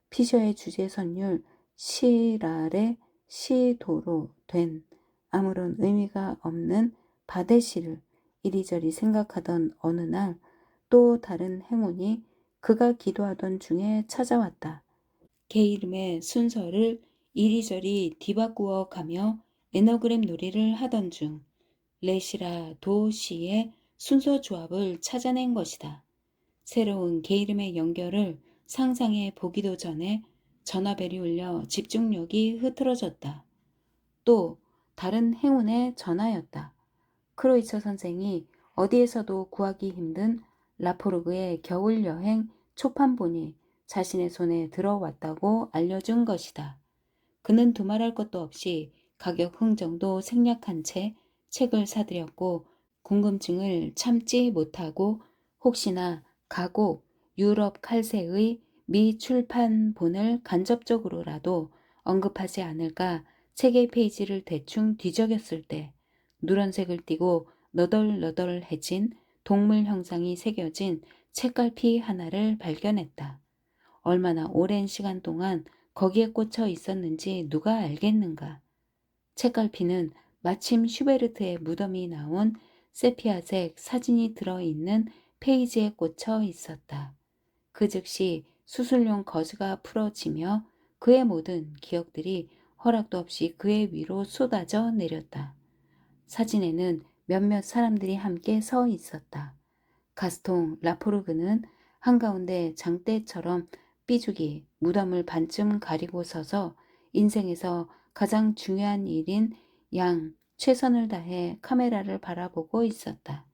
[SPEAKER 1] 피셔의 주제 선율 시랄의 시도로 된 아무런 의미가 없는 바데시를 이리저리 생각하던 어느 날 또 다른 행운이 그가 기도하던 중에 찾아왔다. 게이름의 순서를 이리저리 뒤바꾸어 가며 에너그램 놀이를 하던 중 레시라 도시의 순서 조합을 찾아낸 것이다. 새로운 게이름의 연결을 상상해 보기도 전에 전화벨이 울려 집중력이 흐트러졌다. 또 다른 행운의 전화였다. 크로이처 선생이 어디에서도 구하기 힘든 라포르그의 겨울여행 초판본이 자신의 손에 들어왔다고 알려준 것이다. 그는 두말할 것도 없이 가격 흥정도 생략한 채 책을 사들였고 궁금증을 참지 못하고 혹시나 가곡 유럽 칼세의 미 출판본을 간접적으로라도 언급하지 않을까 책의 페이지를 대충 뒤적였을 때 누런색을 띠고 너덜너덜해진 동물 형상이 새겨진 책갈피 하나를 발견했다. 얼마나 오랜 시간 동안 거기에 꽂혀 있었는지 누가 알겠는가. 책갈피는 마침 슈베르트의 무덤이 나온 세피아색 사진이 들어있는 페이지에 꽂혀 있었다. 그 즉시 수술용 거즈가 풀어지며 그의 모든 기억들이 허락도 없이 그의 위로 쏟아져 내렸다. 사진에는 몇몇 사람들이 함께 서 있었다. 가스통 라포르그는 한가운데 장대처럼 삐죽이 무덤을 반쯤 가리고 서서 인생에서 가장 중요한 일인 양 최선을 다해 카메라를 바라보고 있었다.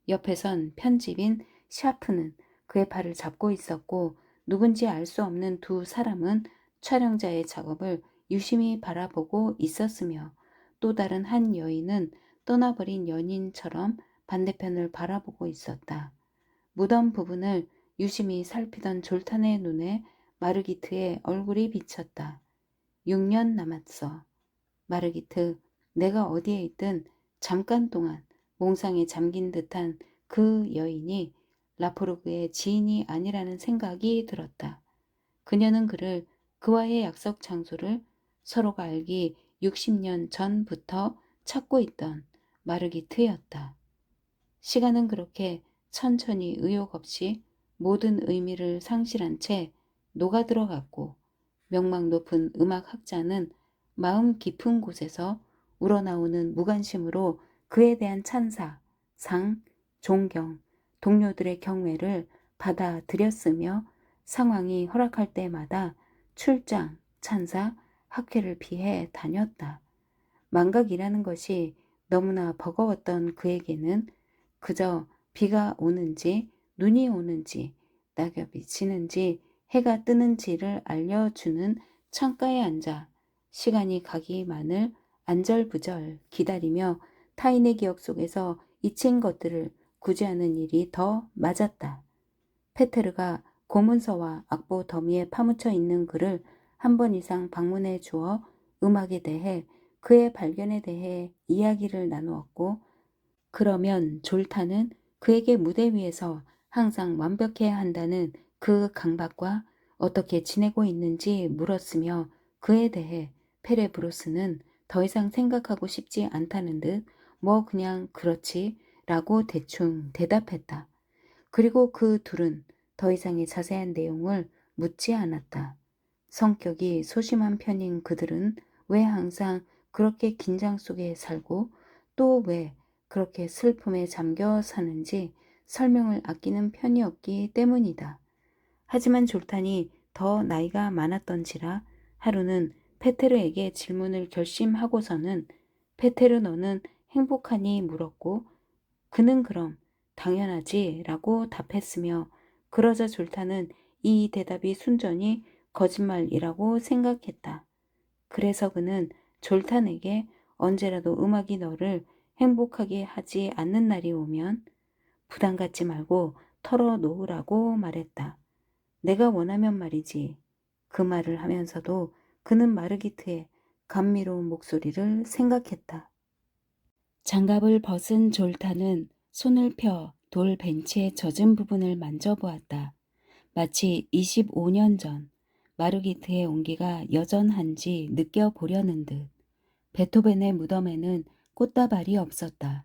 [SPEAKER 1] 옆에선 편집인 샤프는 그의 팔을 잡고 있었고 누군지 알 수 없는 두 사람은 촬영자의 작업을 유심히 바라보고 있었으며 또 다른 한 여인은 떠나버린 연인처럼 반대편을 바라보고 있었다. 무덤 부분을 유심히 살피던 졸탄의 눈에 마르기트의 얼굴이 비쳤다. 6년 남았어. 마르기트, 내가 어디에 있든 잠깐 동안 몽상에 잠긴 듯한 그 여인이 라포르그의 지인이 아니라는 생각이 들었다. 그녀는 그와의 약속 장소를 서로가 알기 60년 전부터 찾고 있던 마르기트였다. 시간은 그렇게 천천히 의욕 없이 모든 의미를 상실한 채 녹아들어갔고 명망 높은 음악학자는 마음 깊은 곳에서 우러나오는 무관심으로 그에 대한 찬사, 상, 존경, 동료들의 경외를 받아들였으며 상황이 허락할 때마다 출장, 찬사, 학회를 피해 다녔다. 망각이라는 것이 너무나 버거웠던 그에게는 그저 비가 오는지 눈이 오는지 낙엽이 지는지 해가 뜨는지를 알려주는 창가에 앉아 시간이 가기만을 안절부절 기다리며 타인의 기억 속에서 잊힌 것들을 구제하는 일이 더 맞았다. 페테르가 고문서와 악보 더미에 파묻혀 있는 글을 한 번 이상 방문해 주어 음악에 대해 그의 발견에 대해 이야기를 나누었고 그러면 졸타는 그에게 무대 위에서 항상 완벽해야 한다는 그 강박과 어떻게 지내고 있는지 물었으며 그에 대해 페레브로스는 더 이상 생각하고 싶지 않다는 듯 뭐 그냥 그렇지 라고 대충 대답했다. 그리고 그 둘은 더 이상의 자세한 내용을 묻지 않았다. 성격이 소심한 편인 그들은 왜 항상 그렇게 긴장 속에 살고 또 왜 그렇게 슬픔에 잠겨 사는지 설명을 아끼는 편이었기 때문이다. 하지만 졸탄이 더 나이가 많았던지라 하루는 페테르에게 질문을 결심하고서는 페테르 너는 행복하니 물었고 그는 그럼 당연하지 라고 답했으며 그러자 졸타는 이 대답이 순전히 거짓말이라고 생각했다. 그래서 그는 졸탄에게 언제라도 음악이 너를 행복하게 하지 않는 날이 오면 부담 갖지 말고 털어놓으라고 말했다. 내가 원하면 말이지. 그 말을 하면서도 그는 마르기트의 감미로운 목소리를 생각했다. 장갑을 벗은 졸타는 손을 펴 돌 벤치의 젖은 부분을 만져보았다. 마치 25년 전 마르기트의 온기가 여전한지 느껴보려는 듯. 베토벤의 무덤에는 꽃다발이 없었다.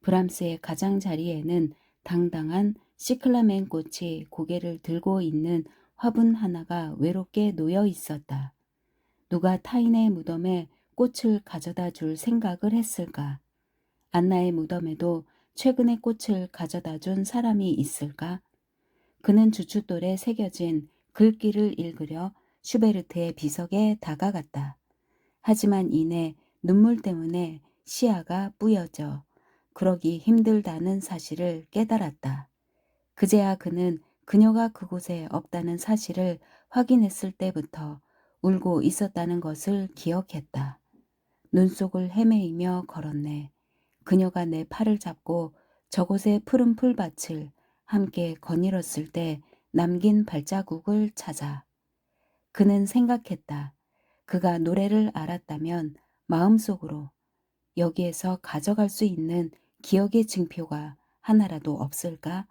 [SPEAKER 1] 브람스의 가장자리에는 당당한 시클라멘 꽃이 고개를 들고 있는 화분 하나가 외롭게 놓여 있었다. 누가 타인의 무덤에 꽃을 가져다 줄 생각을 했을까? 안나의 무덤에도 최근에 꽃을 가져다 준 사람이 있을까? 그는 주춧돌에 새겨진 글귀를 읽으려 슈베르트의 비석에 다가갔다. 하지만 이내 눈물 때문에 시야가 뿌여져 그러기 힘들다는 사실을 깨달았다. 그제야 그는 그녀가 그곳에 없다는 사실을 확인했을 때부터 울고 있었다는 것을 기억했다. 눈 속을 헤매이며 걸었네. 그녀가 내 팔을 잡고 저곳의 푸른 풀밭을 함께 거닐었을 때 남긴 발자국을 찾아. 그는 생각했다. 그가 노래를 알았다면 마음속으로 여기에서 가져갈 수 있는 기억의 증표가 하나라도 없을까?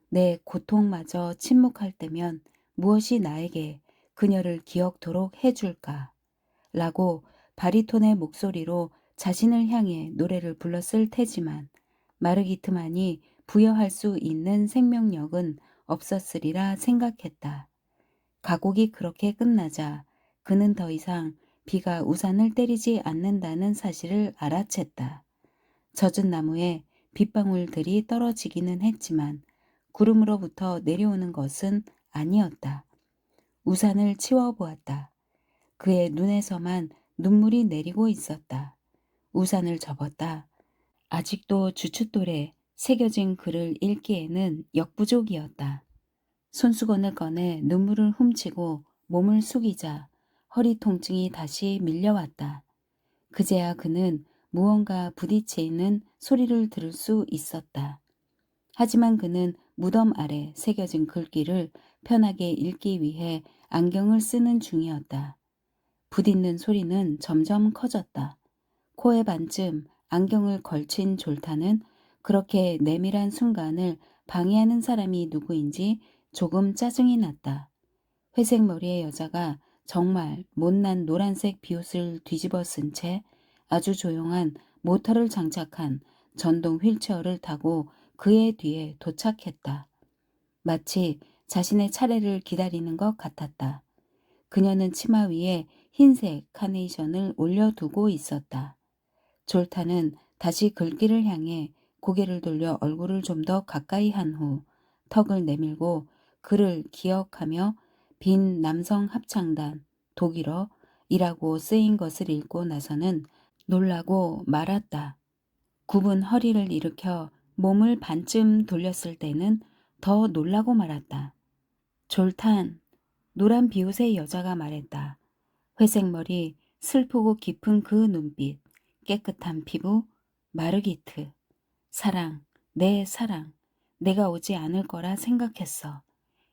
[SPEAKER 1] 내 고통마저 침묵할 때면 무엇이 나에게 그녀를 기억토록 해줄까? 라고 바리톤의 목소리로 자신을 향해 노래를 불렀을 테지만 마르기트만이 부여할 수 있는 생명력은 없었으리라 생각했다. 가곡이 그렇게 끝나자 그는 더 이상 비가 우산을 때리지 않는다는 사실을 알아챘다. 젖은 나무에 빗방울들이 떨어지기는 했지만 구름으로부터 내려오는 것은 아니었다. 우산을 치워보았다. 그의 눈에서만 눈물이 내리고 있었다. 우산을 접었다. 아직도 주춧돌에 새겨진 글을 읽기에는 역부족이었다. 손수건을 꺼내 눈물을 훔치고 몸을 숙이자 허리 통증이 다시 밀려왔다. 그제야 그는 무언가 부딪히는 소리를 들을 수 있었다. 하지만 그는 무덤 아래 새겨진 글귀를 편하게 읽기 위해 안경을 쓰는 중이었다. 부딪는 소리는 점점 커졌다. 코에 반쯤 안경을 걸친 졸타는 그렇게 내밀한 순간을 방해하는 사람이 누구인지 조금 짜증이 났다. 회색 머리의 여자가 정말 못난 노란색 비옷을 뒤집어 쓴 채 아주 조용한 모터를 장착한 전동 휠체어를 타고 그의 뒤에 도착했다. 마치 자신의 차례를 기다리는 것 같았다. 그녀는 치마 위에 흰색 카네이션을 올려두고 있었다. 졸타는 다시 글귀를 향해 고개를 돌려 얼굴을 좀 더 가까이 한 후 턱을 내밀고 그를 기억하며 빈 남성 합창단 독일어 이라고 쓰인 것을 읽고 나서는 놀라고 말았다. 굽은 허리를 일으켜 몸을 반쯤 돌렸을 때는 더 놀라고 말았다. 졸탄, 노란 비옷의 여자가 말했다. 회색 머리, 슬프고 깊은 그 눈빛, 깨끗한 피부, 마르기트. 사랑, 내 사랑. 내가 오지 않을 거라 생각했어.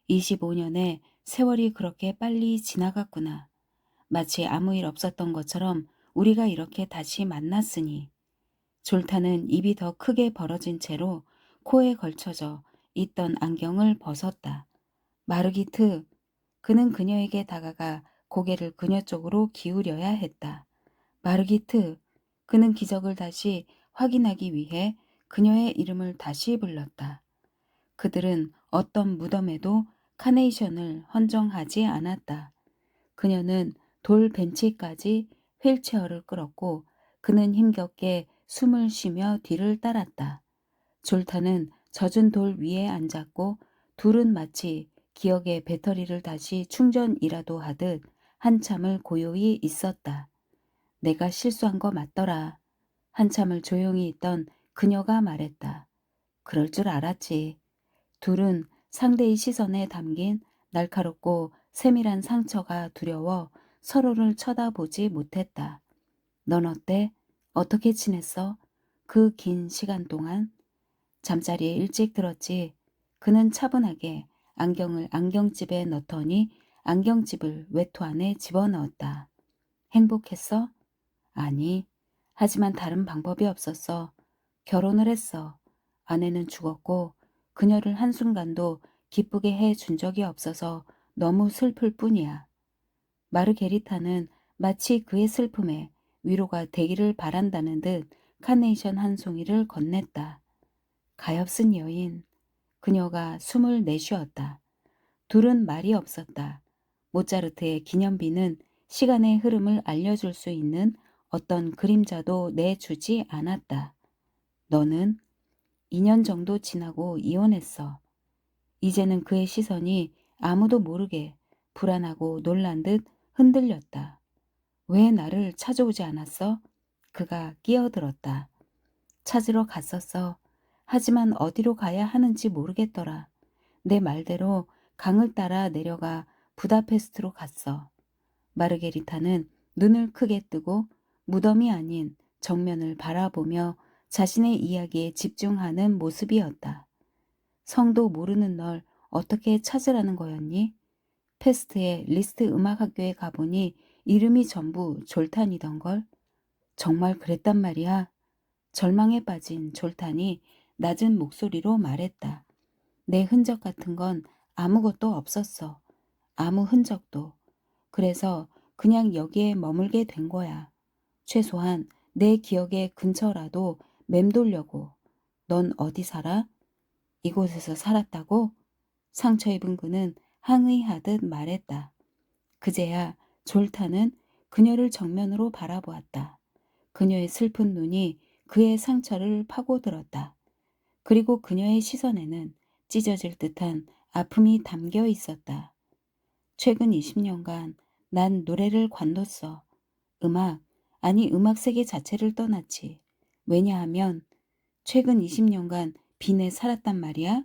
[SPEAKER 1] 25년의 세월이 그렇게 빨리 지나갔구나. 마치 아무 일 없었던 것처럼 우리가 이렇게 다시 만났으니. 졸타는 입이 더 크게 벌어진 채로 코에 걸쳐져 있던 안경을 벗었다. 마르기트, 그는 그녀에게 다가가 고개를 그녀 쪽으로 기울여야 했다. 마르기트, 그는 기적을 다시 확인하기 위해 그녀의 이름을 다시 불렀다. 그들은 어떤 무덤에도 카네이션을 헌정하지 않았다. 그녀는 돌 벤치까지 휠체어를 끌었고 그는 힘겹게 숨을 쉬며 뒤를 따랐다. 졸타는 젖은 돌 위에 앉았고 둘은 마치 기억의 배터리를 다시 충전이라도 하듯 한참을 고요히 있었다. 내가 실수한 거 맞더라. 한참을 조용히 있던 그녀가 말했다. 그럴 줄 알았지. 둘은 상대의 시선에 담긴 날카롭고 세밀한 상처가 두려워 서로를 쳐다보지 못했다. 넌 어때? 어떻게 지냈어? 그 긴 시간 동안? 잠자리에 일찍 들었지. 그는 차분하게 안경을 안경집에 넣더니 안경집을 외투 안에 집어넣었다. 행복했어? 아니, 하지만 다른 방법이 없었어. 결혼을 했어. 아내는 죽었고 그녀를 한순간도 기쁘게 해준 적이 없어서 너무 슬플 뿐이야. 마르게리타는 마치 그의 슬픔에 위로가 되기를 바란다는 듯 카네이션 한 송이를 건넸다. 가엾은 여인. 그녀가 숨을 내쉬었다. 둘은 말이 없었다. 모차르트의 기념비는 시간의 흐름을 알려줄 수 있는 어떤 그림자도 내주지 않았다. 너는 2년 정도 지나고 이혼했어. 이제는 그의 시선이 아무도 모르게 불안하고 놀란 듯 흔들렸다. 왜 나를 찾아오지 않았어? 그가 끼어들었다. 찾으러 갔었어. 하지만 어디로 가야 하는지 모르겠더라. 내 말대로 강을 따라 내려가 부다페스트로 갔어. 마르게리타는 눈을 크게 뜨고 무덤이 아닌 정면을 바라보며 자신의 이야기에 집중하는 모습이었다. 성도 모르는 널 어떻게 찾으라는 거였니? 페스트의 리스트 음악학교에 가보니 이름이 전부 졸탄이던걸. 정말 그랬단 말이야. 절망에 빠진 졸탄이 낮은 목소리로 말했다. 내 흔적 같은 건 아무것도 없었어. 아무 흔적도. 그래서 그냥 여기에 머물게 된 거야. 최소한 내 기억의 근처라도 맴돌려고. 넌 어디 살아? 이곳에서 살았다고? 상처 입은 그는 항의하듯 말했다. 그제야 졸타는 그녀를 정면으로 바라보았다. 그녀의 슬픈 눈이 그의 상처를 파고들었다. 그리고 그녀의 시선에는 찢어질 듯한 아픔이 담겨 있었다. 최근 20년간 난 노래를 관뒀어. 음악 세계 자체를 떠났지. 왜냐하면 최근 20년간 빈에 살았단 말이야.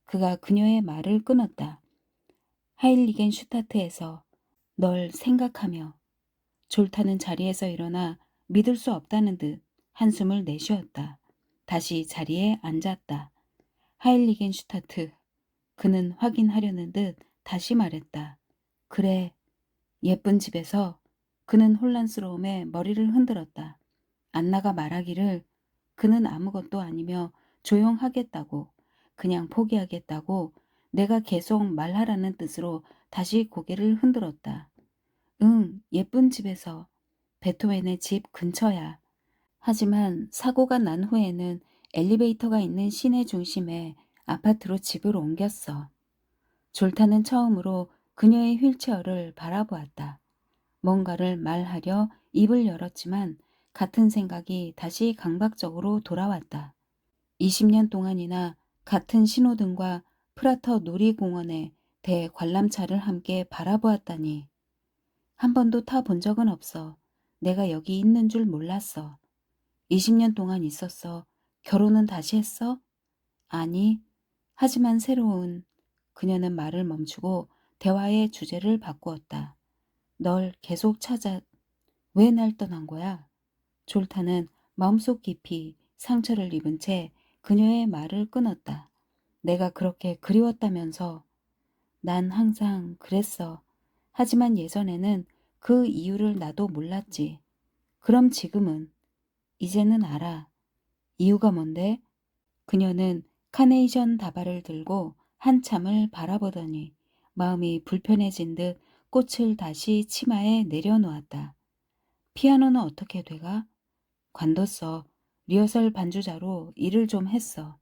[SPEAKER 1] 그가 그녀의 말을 끊었다. 하일리겐 슈타트에서 널 생각하며. 졸타는 자리에서 일어나 믿을 수 없다는 듯 한숨을 내쉬었다. 다시 자리에 앉았다. 하일리겐슈타트. 그는 확인하려는 듯 다시 말했다. 그래, 예쁜 집에서. 그는 혼란스러움에 머리를 흔들었다. 안나가 말하기를 그는 아무것도 아니며 조용하겠다고, 그냥 포기하겠다고 내가 계속 말하라는 뜻으로 다시 고개를 흔들었다. 응, 예쁜 집에서. 베토벤의 집 근처야. 하지만 사고가 난 후에는 엘리베이터가 있는 시내 중심에 아파트로 집을 옮겼어. 졸타는 처음으로 그녀의 휠체어를 바라보았다. 뭔가를 말하려 입을 열었지만 같은 생각이 다시 강박적으로 돌아왔다. 20년 동안이나 같은 신호등과 프라터 놀이공원의 대관람차를 함께 바라보았다니. 한 번도 타본 적은 없어. 내가 여기 있는 줄 몰랐어. 20년 동안 있었어. 결혼은 다시 했어? 아니. 하지만 새로운. 그녀는 말을 멈추고 대화의 주제를 바꾸었다. 널 계속 찾아. 왜 날 떠난 거야? 졸타는 마음속 깊이 상처를 입은 채 그녀의 말을 끊었다. 내가 그렇게 그리웠다면서. 난 항상 그랬어. 하지만 예전에는 그 이유를 나도 몰랐지. 그럼 지금은? 이제는 알아. 이유가 뭔데? 그녀는 카네이션 다발을 들고 한참을 바라보더니 마음이 불편해진 듯 꽃을 다시 치마에 내려놓았다. 피아노는 어떻게 돼가? 관뒀어. 리허설 반주자로 일을 좀 했어.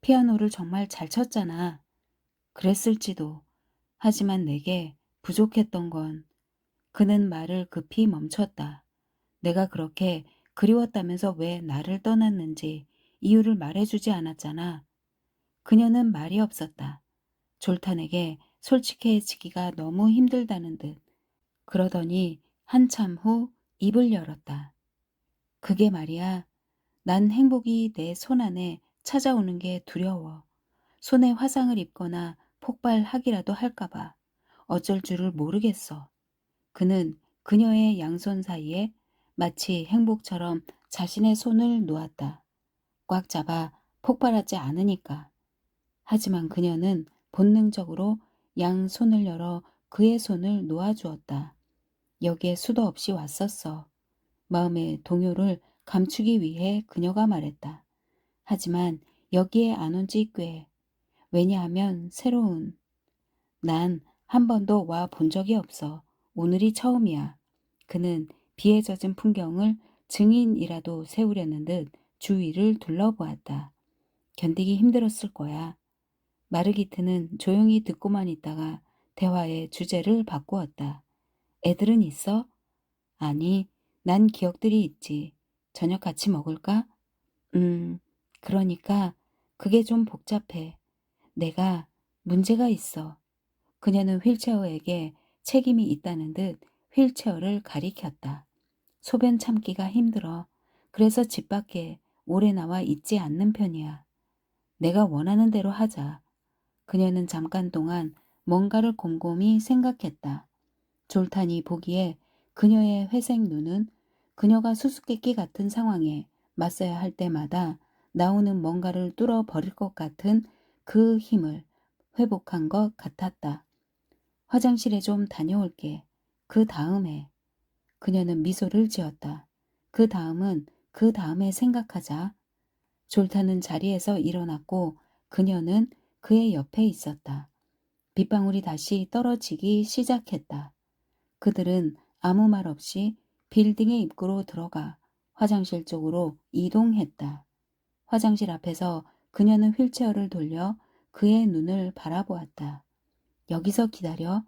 [SPEAKER 1] 피아노를 정말 잘 쳤잖아. 그랬을지도. 하지만 내게 부족했던 건. 그는 말을 급히 멈췄다. 내가 그렇게 그리웠다면서 왜 나를 떠났는지 이유를 말해주지 않았잖아. 그녀는 말이 없었다. 졸탄에게 솔직해지기가 너무 힘들다는 듯. 그러더니 한참 후 입을 열었다. 그게 말이야. 난 행복이 내 손안에 찾아오는 게 두려워. 손에 화상을 입거나 폭발하기라도 할까봐 어쩔 줄을 모르겠어. 그는 그녀의 양손 사이에 마치 행복처럼 자신의 손을 놓았다. 꽉 잡아 폭발하지 않으니까. 하지만 그녀는 본능적으로 양 손을 열어 그의 손을 놓아주었다. 여기에 수도 없이 왔었어. 마음의 동요를 감추기 위해 그녀가 말했다. 하지만 여기에 안 온 지 꽤. 왜냐하면 새로운. 난 한 번도 와 본 적이 없어. 오늘이 처음이야. 그는 비에 젖은 풍경을 증인이라도 세우려는 듯 주위를 둘러보았다. 견디기 힘들었을 거야. 마르기트는 조용히 듣고만 있다가 대화의 주제를 바꾸었다. 애들은 있어? 아니, 난 기억들이 있지. 저녁 같이 먹을까? 음, 그러니까 그게 좀 복잡해. 내가 문제가 있어. 그녀는 휠체어에게 책임이 있다는 듯 휠체어를 가리켰다. 소변 참기가 힘들어. 그래서 집 밖에 오래 나와 있지 않는 편이야. 내가 원하는 대로 하자. 그녀는 잠깐 동안 뭔가를 곰곰이 생각했다. 졸탄이 보기에 그녀의 회색 눈은 그녀가 수수께끼 같은 상황에 맞서야 할 때마다 나오는 뭔가를 뚫어버릴 것 같은 그 힘을 회복한 것 같았다. 화장실에 좀 다녀올게. 그 다음에. 그녀는 미소를 지었다. 그 다음은 그 다음에 생각하자. 졸타는 자리에서 일어났고 그녀는 그의 옆에 있었다. 빗방울이 다시 떨어지기 시작했다. 그들은 아무 말 없이 빌딩의 입구로 들어가 화장실 쪽으로 이동했다. 화장실 앞에서 그녀는 휠체어를 돌려 그의 눈을 바라보았다. 여기서 기다려.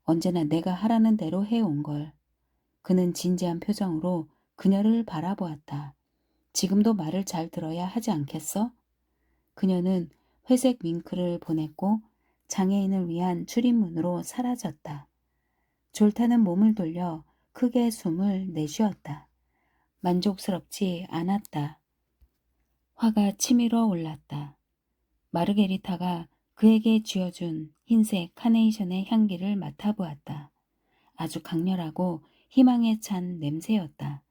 [SPEAKER 1] 언제나 내가 하라는 대로 해온 걸. 그는 진지한 표정으로 그녀를 바라보았다. 지금도 말을 잘 들어야 하지 않겠어? 그녀는 회색 윙크를 보냈고 장애인을 위한 출입문으로 사라졌다. 졸타는 몸을 돌려 크게 숨을 내쉬었다. 만족스럽지 않았다. 화가 치밀어 올랐다. 마르게리타가 그에게 쥐어준 흰색 카네이션의 향기를 맡아보았다. 아주 강렬하고 희망에 찬 냄새였다.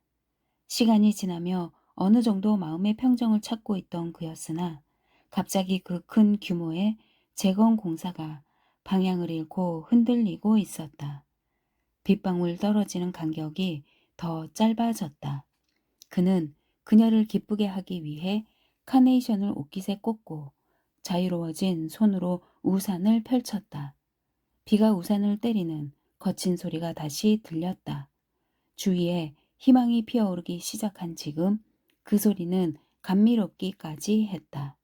[SPEAKER 1] 시간이 지나며 어느 정도 마음의 평정을 찾고 있던 그였으나 갑자기 그 큰 규모의 재건 공사가 방향을 잃고 흔들리고 있었다. 빗방울 떨어지는 간격이 더 짧아졌다. 그는 그녀를 기쁘게 하기 위해 카네이션을 옷깃에 꽂고 자유로워진 손으로 우산을 펼쳤다. 비가 우산을 때리는 거친 소리가 다시 들렸다. 주위에 희망이 피어오르기 시작한 지금 그 소리는 감미롭기까지 했다.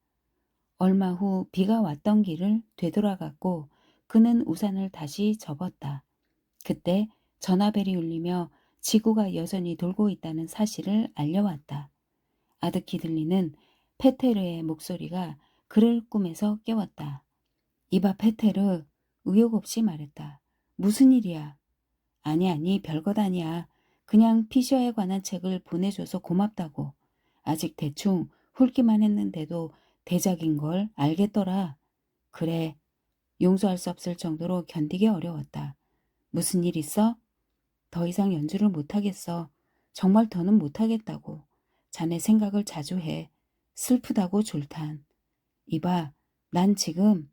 [SPEAKER 1] 얼마 후 비가 왔던 길을 되돌아갔고 그는 우산을 다시 접었다. 그때 전화벨이 울리며 지구가 여전히 돌고 있다는 사실을 알려왔다. 아득히 들리는 페테르의 목소리가 그를 꿈에서 깨웠다. 이봐 페테르, 의욕 없이 말했다. 무슨 일이야? 아니 별것 아니야. 그냥 피셔에 관한 책을 보내줘서 고맙다고. 아직 대충 훑기만 했는데도 대작인 걸 알겠더라. 그래, 용서할 수 없을 정도로 견디기 어려웠다. 무슨 일 있어? 더 이상 연주를 못하겠어. 정말 더는 못하겠다고. 자네 생각을 자주 해. 슬프다고 졸탄. 이봐, 난 지금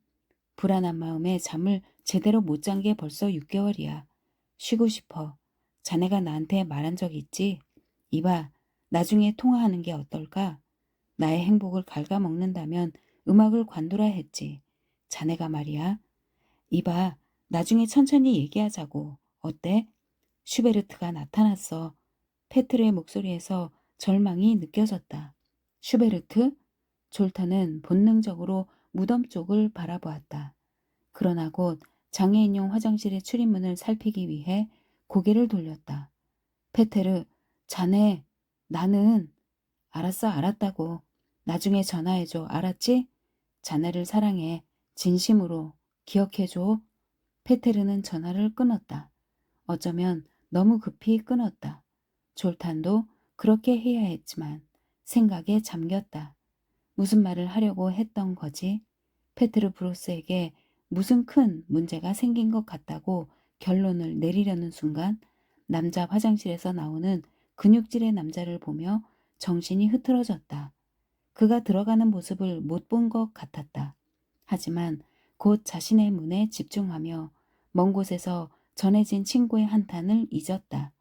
[SPEAKER 1] 불안한 마음에 잠을 제대로 못 잔 게 벌써 6개월이야. 쉬고 싶어. 자네가 나한테 말한 적 있지? 이봐, 나중에 통화하는 게 어떨까? 나의 행복을 갉아먹는다면 음악을 관두라 했지. 자네가 말이야. 이봐, 나중에 천천히 얘기하자고. 어때? 슈베르트가 나타났어. 페트르의 목소리에서 절망이 느껴졌다. 슈베르트? 졸타는 본능적으로 무덤 쪽을 바라보았다. 그러나 곧 장애인용 화장실의 출입문을 살피기 위해 고개를 돌렸다. 페테르, 자네, 나는 알았다고. 나중에 전화해줘. 알았지? 자네를 사랑해. 진심으로 기억해줘. 페테르는 전화를 끊었다. 어쩌면 너무 급히 끊었다. 졸탄도 그렇게 해야 했지만 생각에 잠겼다. 무슨 말을 하려고 했던 거지? 페트르 브로스에게 무슨 큰 문제가 생긴 것 같다고 결론을 내리려는 순간 남자 화장실에서 나오는 근육질의 남자를 보며 정신이 흐트러졌다. 그가 들어가는 모습을 못 본 것 같았다. 하지만 곧 자신의 문에 집중하며 먼 곳에서 전해진 친구의 한탄을 잊었다.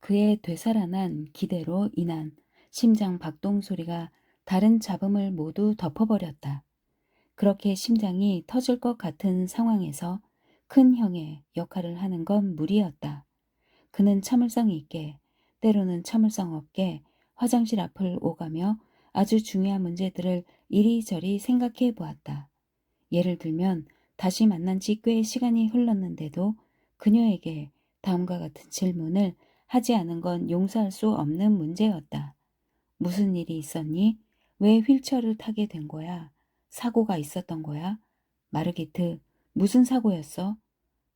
[SPEAKER 1] 그의 되살아난 기대로 인한 심장 박동 소리가 다른 잡음을 모두 덮어버렸다. 그렇게 심장이 터질 것 같은 상황에서 큰 형의 역할을 하는 건 무리였다. 그는 참을성 있게, 때로는 참을성 없게 화장실 앞을 오가며 아주 중요한 문제들을 이리저리 생각해 보았다. 예를 들면 다시 만난 지 꽤 시간이 흘렀는데도 그녀에게 다음과 같은 질문을 하지 않은 건 용서할 수 없는 문제였다. 무슨 일이 있었니? 왜 휠체어를 타게 된 거야? 사고가 있었던 거야? 마르기트, 무슨 사고였어?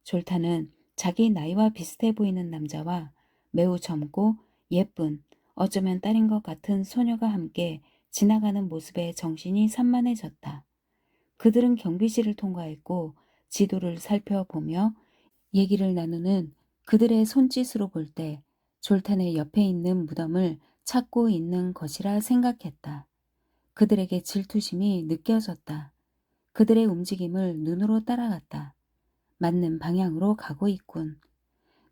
[SPEAKER 1] 졸타는 자기 나이와 비슷해 보이는 남자와 매우 젊고 예쁜, 어쩌면 딸인 것 같은 소녀가 함께 지나가는 모습에 정신이 산만해졌다. 그들은 경비실을 통과했고 지도를 살펴보며 얘기를 나누는 그들의 손짓으로 볼 때 졸탄의 옆에 있는 무덤을 찾고 있는 것이라 생각했다. 그들에게 질투심이 느껴졌다. 그들의 움직임을 눈으로 따라갔다. 맞는 방향으로 가고 있군.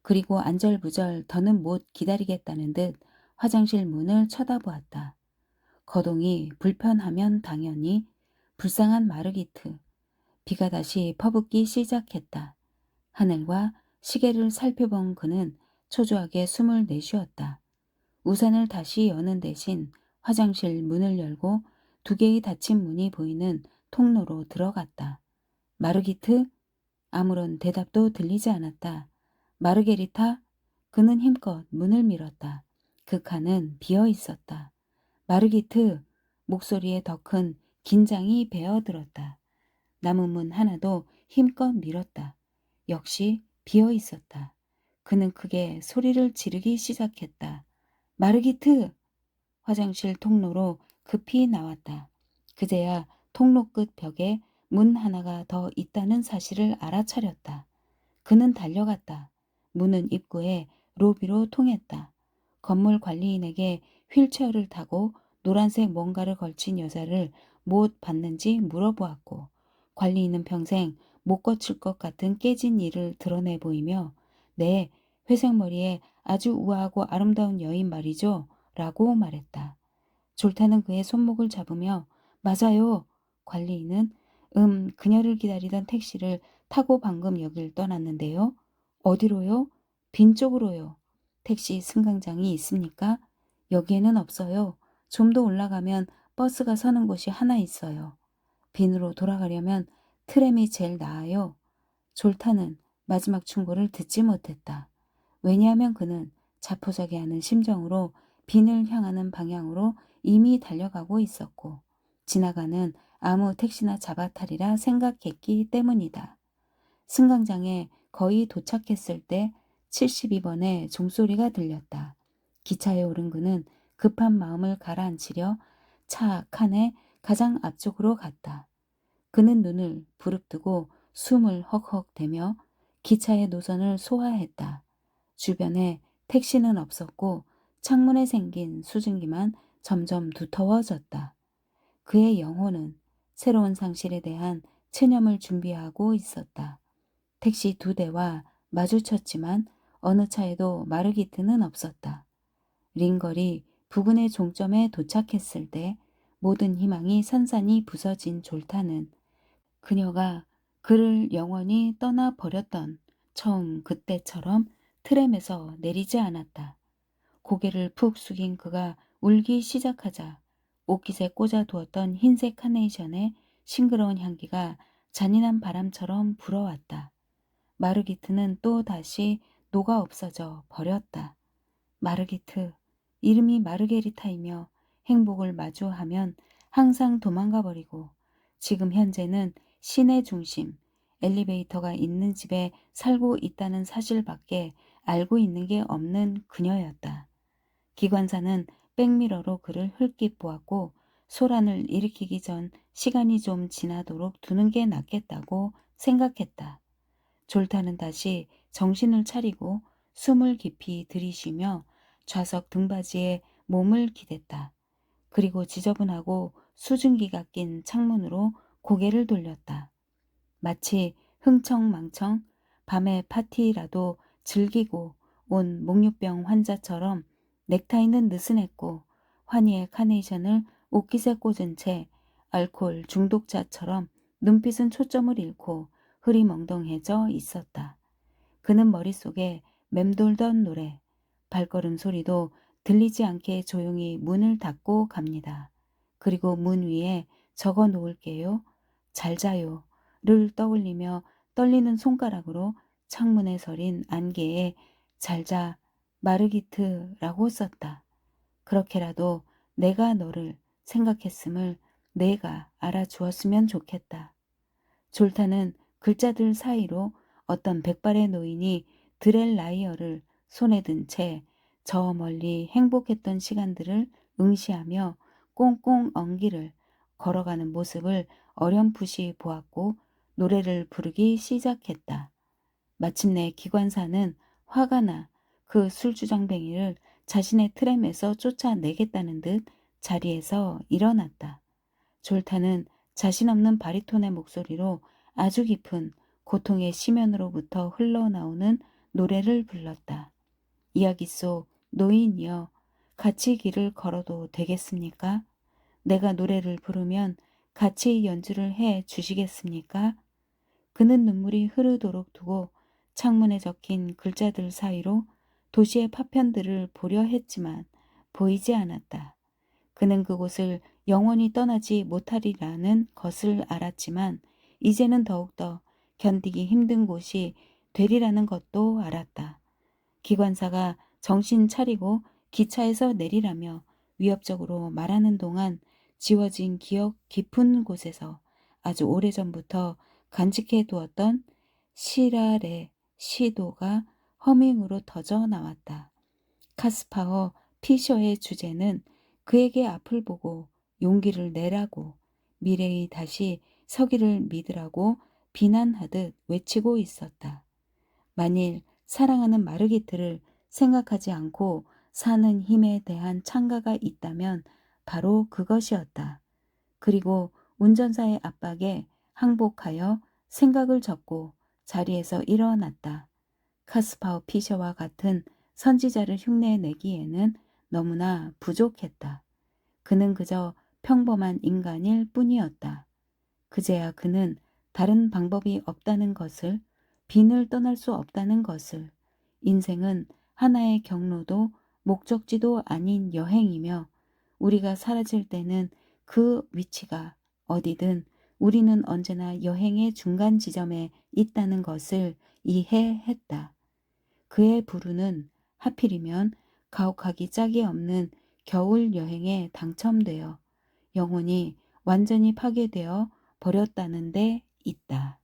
[SPEAKER 1] 그리고 안절부절 더는 못 기다리겠다는 듯 화장실 문을 쳐다보았다. 거동이 불편하면 당연히 불쌍한 마르기트. 비가 다시 퍼붓기 시작했다. 하늘과 시계를 살펴본 그는 초조하게 숨을 내쉬었다. 우산을 다시 여는 대신 화장실 문을 열고 두 개의 닫힌 문이 보이는 통로로 들어갔다. 마르기트? 아무런 대답도 들리지 않았다. 마르게리타? 그는 힘껏 문을 밀었다. 그 칸은 비어 있었다. 마르기트! 목소리에 더 큰 긴장이 배어들었다. 남은 문 하나도 힘껏 밀었다. 역시 비어 있었다. 그는 크게 소리를 지르기 시작했다. 마르기트! 화장실 통로로 급히 나왔다. 그제야 통로 끝 벽에 문 하나가 더 있다는 사실을 알아차렸다. 그는 달려갔다. 문은 입구에 로비로 통했다. 건물 관리인에게 휠체어를 타고 노란색 뭔가를 걸친 여자를 못 받는지 물어보았고 관리인은 평생 못 거칠 것 같은 깨진 일을 드러내 보이며 네, 회색머리에 아주 우아하고 아름다운 여인 말이죠. 라고 말했다. 졸타는 그의 손목을 잡으며 맞아요. 관리인은 그녀를 기다리던 택시를 타고 방금 여길 떠났는데요. 어디로요? 빈 쪽으로요. 택시 승강장이 있습니까? 여기에는 없어요. 좀 더 올라가면 버스가 서는 곳이 하나 있어요. 빈으로 돌아가려면 트램이 제일 나아요. 졸타는 마지막 충고를 듣지 못했다. 왜냐하면 그는 자포자기하는 심정으로 빈을 향하는 방향으로 이미 달려가고 있었고 지나가는 아무 택시나 잡아타리라 생각했기 때문이다. 승강장에 거의 도착했을 때 72번의 종소리가 들렸다. 기차에 오른 그는 급한 마음을 가라앉히려 차 칸의 가장 앞쪽으로 갔다. 그는 눈을 부릅뜨고 숨을 헉헉대며 기차의 노선을 소화했다. 주변에 택시는 없었고 창문에 생긴 수증기만 점점 두터워졌다. 그의 영혼은 새로운 상실에 대한 체념을 준비하고 있었다. 택시 2대와 마주쳤지만 어느 차에도 마르기트는 없었다. 링거리 부근의 종점에 도착했을 때 모든 희망이 산산이 부서진 졸타는 그녀가 그를 영원히 떠나버렸던 처음 그때처럼 트램에서 내리지 않았다. 고개를 푹 숙인 그가 울기 시작하자 옷깃에 꽂아두었던 흰색 카네이션의 싱그러운 향기가 잔인한 바람처럼 불어왔다. 마르기트는 또 다시 녹아 없어져 버렸다. 마르기트, 이름이 마르게리타이며 행복을 마주하면 항상 도망가 버리고 지금 현재는 시내 중심, 엘리베이터가 있는 집에 살고 있다는 사실밖에 알고 있는 게 없는 그녀였다. 기관사는 백미러로 그를 흘낏 보았고 소란을 일으키기 전 시간이 좀 지나도록 두는 게 낫겠다고 생각했다. 졸타는 다시 정신을 차리고 숨을 깊이 들이쉬며 좌석 등받이에 몸을 기댔다. 그리고 지저분하고 수증기가 낀 창문으로 고개를 돌렸다. 마치 흥청망청 밤의 파티라도 즐기고 온 목유병 환자처럼 넥타이는 느슨했고 환희의 카네이션을 옷깃에 꽂은 채 알코올 중독자처럼 눈빛은 초점을 잃고 흐리멍덩해져 있었다. 그는 머릿속에 맴돌던 노래, 발걸음 소리도 들리지 않게 조용히 문을 닫고 갑니다. 그리고 문 위에 적어 놓을게요. 잘 자요. 를 떠올리며 떨리는 손가락으로 창문에 서린 안개에 잘자 마르기트라고 썼다. 그렇게라도 내가 너를 생각했음을 내가 알아주었으면 좋겠다. 졸타는 글자들 사이로 어떤 백발의 노인이 드렐라이어를 손에 든 채 저 멀리 행복했던 시간들을 응시하며 꽁꽁 엉기를 걸어가는 모습을 어렴풋이 보았고 노래를 부르기 시작했다. 마침내 기관사는 화가 나 그 술주정뱅이를 자신의 트램에서 쫓아내겠다는 듯 자리에서 일어났다. 졸타는 자신 없는 바리톤의 목소리로 아주 깊은 고통의 심연으로부터 흘러나오는 노래를 불렀다. 이야기 속 노인이여 같이 길을 걸어도 되겠습니까? 내가 노래를 부르면 같이 연주를 해 주시겠습니까? 그는 눈물이 흐르도록 두고 창문에 적힌 글자들 사이로 도시의 파편들을 보려 했지만 보이지 않았다. 그는 그곳을 영원히 떠나지 못하리라는 것을 알았지만 이제는 더욱더 견디기 힘든 곳이 되리라는 것도 알았다. 기관사가 정신 차리고 기차에서 내리라며 위협적으로 말하는 동안 지워진 기억 깊은 곳에서 아주 오래전부터 간직해 두었던 시랄의 시도가 허밍으로 터져 나왔다. 카스파워 피셔의 주제는 그에게 앞을 보고 용기를 내라고 미래의 다시 서기를 믿으라고 비난하듯 외치고 있었다. 만일 사랑하는 마르기트를 생각하지 않고 사는 힘에 대한 창가가 있다면 바로 그것이었다. 그리고 운전사의 압박에 항복하여 생각을 접고 자리에서 일어났다. 카스파우 피셔와 같은 선지자를 흉내내기에는 너무나 부족했다. 그는 그저 평범한 인간일 뿐이었다. 그제야 그는 다른 방법이 없다는 것을, 빈을 떠날 수 없다는 것을, 인생은 하나의 경로도 목적지도 아닌 여행이며 우리가 사라질 때는 그 위치가 어디든 우리는 언제나 여행의 중간 지점에 있다는 것을 이해했다. 그의 부르는 하필이면 가혹하기 짝이 없는 겨울 여행에 당첨되어 영혼이 완전히 파괴되어 버렸다는 데 있다.